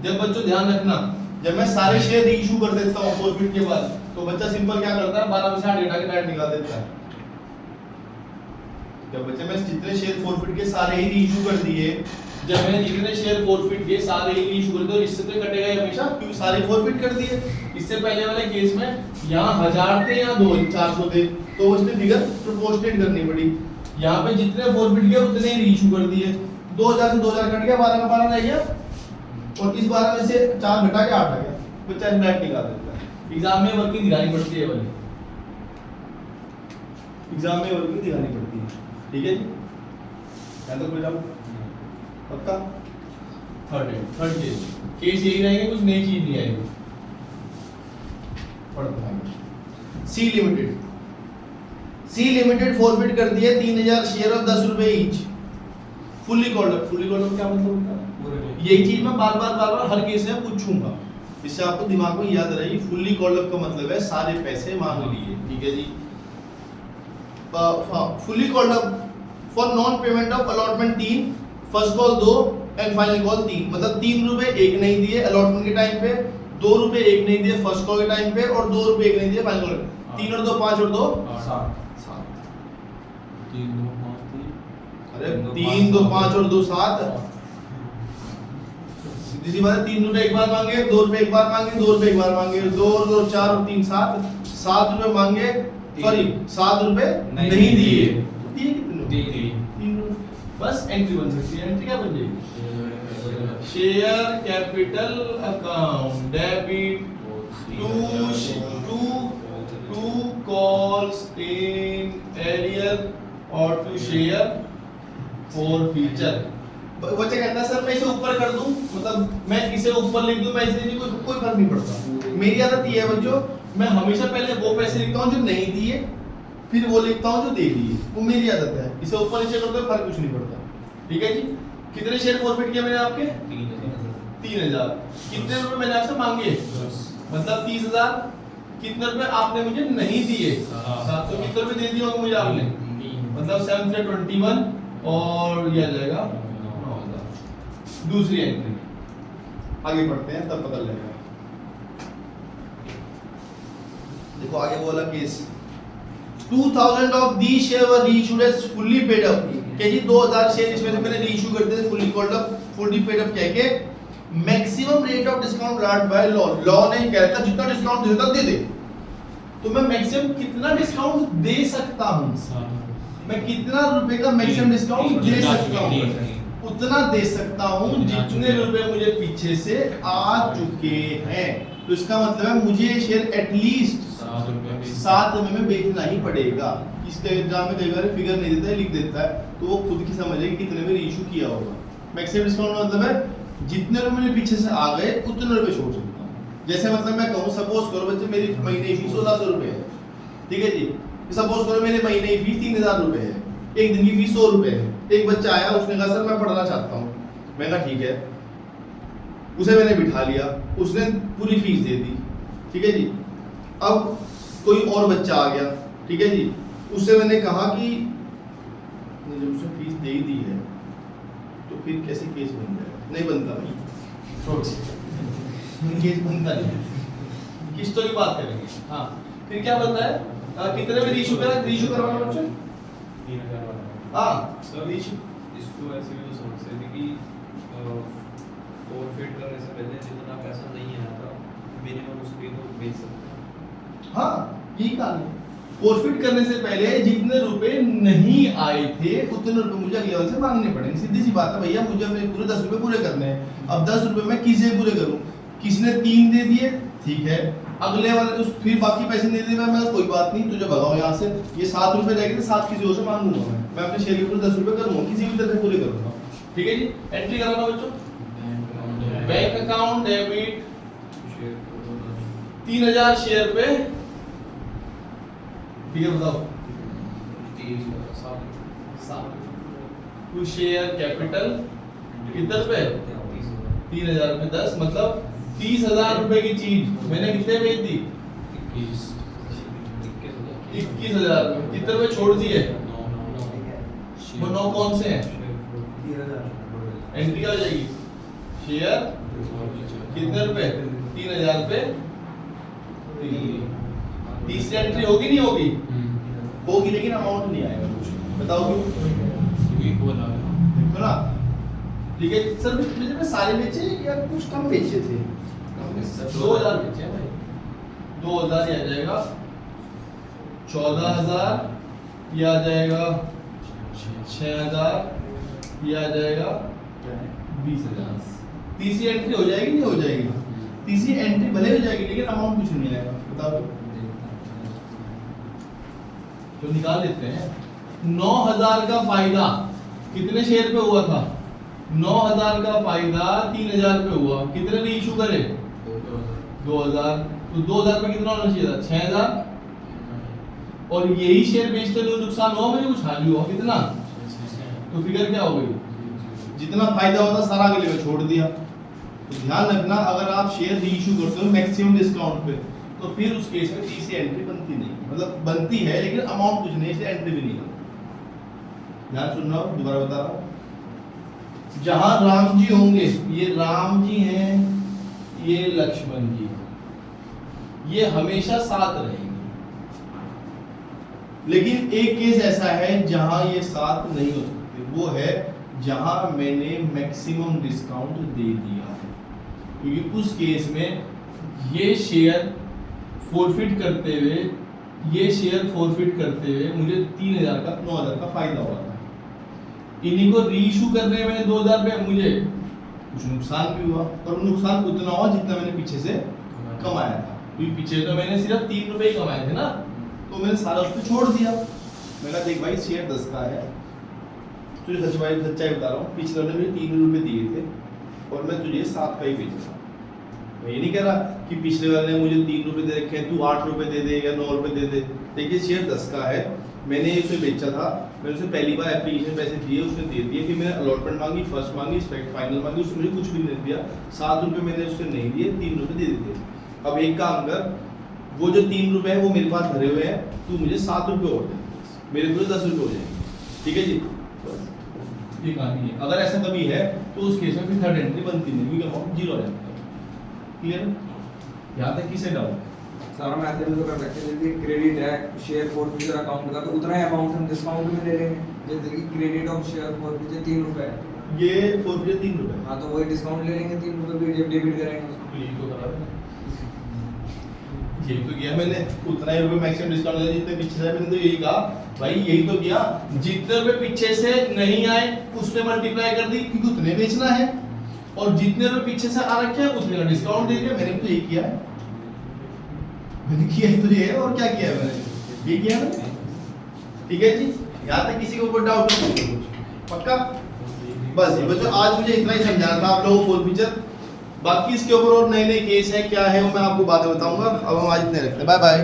जब बच्चों ध्यान रखना, जब मैं सारे शेयर रीइशू कर देता हूँ प्रॉफिट के बाद, तो बच्चा सिंपल क्या करता है? 12 में से 8 हटा के डायरेक्ट निकाल देता है। जब बच्चे मैं जितने शेयर फॉरफिट के सारे ही रीइशू कर दिए, जब मैंने जितने शेयर फॉरफिट के सारे ही रीइशू कर दिए, इससे तो कटेगा ही हमेशा, क्योंकि सारे फॉरफिट कर दिए। इससे पहले वाले केस में यहाँ 1000 थे, यहाँ 400 थे, तो उसने फिगर प्रोपोर्शनेट करनी पड़ी। यहाँ पे जितने फॉरफिट किए उतने ही रीइशू कर दिए। 2000 से 2000 कट गया, 12 में 12 रह गया, और इस 12 में से 4 घटा के 8 आ गया। बच्चा डायरेक्ट निकाल देता है। एग्जाम में वर्किंग दिखानी पड़ती है वाली, एग्जाम में वर्किंग दिखानी पड़ती है, ठीक है जी। क्या तो कोई डाउट? पक्का? थर्ड केस यही रहेगा, कुछ नई चीज नहीं आएगी। पढ़ते हैं। C limited C limited forfeit कर दिए 3000 शेयर और 10 रुपए ईच। फुल्ली कॉल्ड अप क्या मतलब होता है? यही चीज मैं बार बार हर केस में पूछूंगा, इससे आपको दिमाग में याद रहेगी। फुल्ली कॉल्ड अप का मतलब है सारे पैसे मांग लिए, ठीक है जी। Fully called up for non payment of allotment 3, first call 2 and final call 3। मतलब 3 रुपए एक नहीं दिए अलॉटमेंट के टाइम पे, 2 रुपए एक नहीं दिए फर्स्ट कॉल के टाइम पे, और 2 रुपए एक नहीं दिए फाइनल कॉल। 3 और 2 5 और 2 7। 3 2 5 3। अरे 3 2 5 और 2 7। सीधी सी बात है, 3 रुपए एक बार मांगे, 2 रुपए एक बार मांगे, 2 रुपए एक बार मांगे, 2 और 2 4 और 3 7। 7 रुपए मांगे, सॉरी 7 रुपए नहीं दिए। दिए कितने? 3 रुपए। बस एंट्री बन सकती है। एंट्री क्या बन जाएगी? Share capital account debit to calls in arrear और टू शेयर फॉर फीचर। बच्चा कहता है सर मैं इसे ऊपर कर दूं, मतलब मैं इसे ऊपर लिख दूं, मैं इसे नहीं, कोई फर्क नहीं पड़ता। मेरी आदत ये है बच्चों, मैं हमेशा पहले वो पैसे लिखता हूं जो नहीं दिए, फिर वो लिखता हूं जो दे दिए। वो मेरी आदत है, इसे ऊपर नीचे कर दो फर्क कुछ नहीं पड़ता, ठीक है जी। कितने शेयर फॉरफिट किए मैंने आपके? 3000। कितने रुपए मैंने आपसे मांगे? मतलब 30000। कितने रुपए आपने मुझे नहीं दिए? 700। कितने रुपए दे दिए होंगे मुझे आपने? मतलब 7 से 21 और ये आ जाएगा 9000। दूसरी एंट्री आगे बढ़ते हैं तब पता लगेगा। देखो आगे बोला case 2000 of the share were reissued as fully paid up. क्या जी 2000 शेयर इसमें से मैंने रीइश्यू कर दिए fully called up, fully paid up कह के। Maximum rate of discount grant by law. Law ने कहता जितना डिस्काउंट दे देता दे दे। तो मैं मैक्सिमम कितना डिस्काउंट दे सकता हूं? मैं कितना रुपए का मैक्सिमम डिस्काउंट दे सकता हूं? उतना दे सकता हूं जितने रुपए मुझे पीछे से आ चुके हैं। तो इसका मतलब है मुझे शेयर एटलीस्ट 7 रुपए में बेचना ही पड़ेगा। इसके एग्जाम में कई बार फिगर नहीं देता है, लिख देता है, तो वो खुद की समझ है कि कितने में इशू किया होगा। मैक्सिमम डिस्काउंट का मतलब है जितने रुपए मेरे पीछे से आ गए उतने रुपए छोड़ सकता हूं। जैसे मतलब मैं कहूं सपोज करो बच्चे मेरी महीने की फीस 1600 रुपए है, ठीक है जी। सपोज करो मेरे महीने की फीस 3000 रुपए है, एक दिन की फीस 100 रुपए है। एक बच्चा आया, उसने कहा सर मैं पढ़ना चाहता हूँ। मैं कहा ठीक है, उसे मैंने बिठा लिया, उसने पूरी फीस दे दी, ठीक है जी। अब कोई और बच्चा आ गया, ठीक है जी, उससे मैंने कहा कि जब उसने फीस दे दी है तो फिर कैसे केस बन जाएगा? नहीं बनता भाई, केस बनता नहीं। किस्तों की बात करेंगे। हाँ फिर क्या बनता है? कितने में रीइश्यू करवाना बच्चों? 3000 वाला। हाँ सर इसको ऐसे भी तो समझ सकते हैं कि फॉरफिट करने से पहले जितना पैसा नहीं आया था मिनिमम उस पे तो बेच सकते हैं। हाँ यही कहानी है। फॉरफिट करने से पहले जितने रुपए नहीं आए थे उतने रुपए मुझे अगले वाले से मांगने पड़ेंगे। सीधी सी बात है भैया, मुझे अपने पूरे 10 रुपए पूरे करने हैं। अब 10 रुपए मैं किसे पूरे करूं? किसने 3 दे दिए, ठीक है, अगले वाले तो फिर बाकी पैसे नहीं दे मैं कोई बात नहीं, तुझे भगाओ यहाँ से। ये 7 रुपए रह गए थे, 7 किसी और से मांगूंगा मैं अपने शेयर के पूरे 10 रुपए करूंगा, किसी भी तरह से पूरे करूंगा, ठीक है जी। एंट्री कराना बच्चों, बैंक अकाउंट डेबिट 3000 शेयर पे, ठीक है बताओ 7 शेयर कैपिटल कितने रुपए? 3000 पे 10 मतलब 30,000 रुपए की चीज मैंने कितने बेच दी? 21,000 में। कितने रुपए छोड़ दिए? वो 9 कौन से हैं? एंट्री क्या हो जाएगी? शेयर कितने रुपए? 3000 पे 3। तीसरी एंट्री होगी नहीं होगी? होगी लेकिन अमाउंट नहीं आएगा कुछ। बताओ क्यों? देखो ना, ठीक है सर मैंने सारे बेचे या कुछ कम बेचे थे? 2000 बेचे हैं भाई। 2000 ये आ जाएगा 14000, ये आ जाएगा 6000, ये आ जाएगा 20000। तीसरी एंट्री हो जाएगी नहीं हो जाएगी? तीसरी एंट्री भले हो जाएगी लेकिन अमाउंट कुछ नहीं आएगा। बताओ तो निकाल लेते हैं। 9000 का फायदा कितने शेयर पे हुआ था? 9000 का फायदा 3000 पे हुआ। कितने में इशू करे? 2000। तो 2000 पे कितना होना चाहिए था? 6000। और यही शेयर बेचते हुए नुकसान हुआ, मुझे कुछ हानि हुआ, कितना? तो फिगर क्या हो गई? जितना फायदा होता सारा अगले में छोड़ दिया। तो ध्यान रखना, अगर आप शेयर रीइश्यू करते हो मैक्सिमम डिस्काउंट पे, तो फिर उस केस में टी से एंट्री बनती नहीं, मतलब बनती है लेकिन अमाउंट कुछ नहीं, इसलिए एंट्री भी नहीं बनती। ध्यान सुन रहा हूं, दोबारा बता रहा हूं। जहां राम जी होंगे, ये राम जी हैं, ये लक्ष्मण जी हैं, ये हमेशा साथ रहेंगे। लेकिन एक केस ऐसा है जहां ये साथ नहीं हो सकते, वो है जहां मैंने मैक्सिमम डिस्काउंट दे दिया है, क्योंकि उस केस में ये शेयर फॉरफिट करते हुए, ये शेयर फॉरफिट करते हुए मुझे 3000 का 9000 का फायदा हुआ था। इन्हीं को रीइश्यू करने में 2000 रुपये, मुझे कुछ नुकसान भी हुआ, और नुकसान उतना हुआ जितना मैंने पीछे से कमाया था, क्योंकि पीछे तो मैंने सिर्फ 3 रुपए ही कमाए थे ना, तो मैंने सारा उसको छोड़ दिया। मैंने कहा देख भाई शेयर 10 का है, तुझे सच्चाई बता रहा हूँ, पिछले वाले में 3 रुपए दिए थे और मैं तुझे 7 का ही बेच रहा हूँ। मैं ये नहीं कह रहा कि पिछले वाले ने मुझे 3 रुपए दे रखे हैं, तू 8 रुपए दे दे या 9 रुपए दे दे। देखिए शेयर 10 का है, मैंने इसे बेचा था, मैंने उसे पहली बार एप्लीकेशन पैसे दिए, उसने दे दिए, फिर मैंने अलॉटमेंट मांगी, फर्स्ट मांगी, फाइनल मांगी, उसने मुझे कुछ भी नहीं दिया। 7 रुपए मैंने उससे नहीं दिए, 3 रुपए दे दिए। अब एक काम कर, वो जो 3 रुपए है वो मेरे पास भरे हुए हैं, तू मुझे 7 रुपए और दे, मेरे को 10 रुपए हो जाएंगे, ठीक है जी? बस ये कहानी है। अगर ऐसा कभी है तो उस केस में फिर थर्ड एंट्री बनती नहीं, क्योंकि अमाउंट 0 आ जाता है। क्लियर? यहाँ तक किसे डाउट? सारा मैथड तो कर सकते हैं, जैसे क्रेडिट है शेयर फॉरफिचर अकाउंट का, तो उतना ही अमाउंट हम डिस्काउंट में ले लेंगे। जैसे कि क्रेडिट ऑफ शेयर फॉरफिचर 3 रुपए है, ये फॉरफिचर 3 रुपए। हाँ तो वही डिस्काउंट ले लेंगे, 3 रुपए भी डेबिट करेंगे उसको। यही तो करा मैंने, यही तो किया मैंने, उतना ही रुपए मैक्सिमम डिस्काउंट दिया जितने पीछे से। मैंने तो यही कहा भाई, यही तो किया, जितने रुपए पीछे से नहीं आए उसने मल्टीप्लाई कर दी, क्योंकि उतने बेचना है, और जितने रुपए पीछे से आ रखे हैं उतने का डिस्काउंट दे दिया। मैंने तो यही किया है, मैंने किया ही तो ये है, और क्या किया है मैंने, ये किया मैंने, ठीक है जी? यहाँ तक किसी को कोई डाउट नहीं? पक्का? बस ये बच्चों, आज मुझे इतना ही समझाना था आप लोगों को फॉरफिचर। बाकी इसके ऊपर और नए नए केस है क्या है वो मैं आपको बाद में बताऊंगा। अब हम आज इतने रखते हैं, बाय बाय।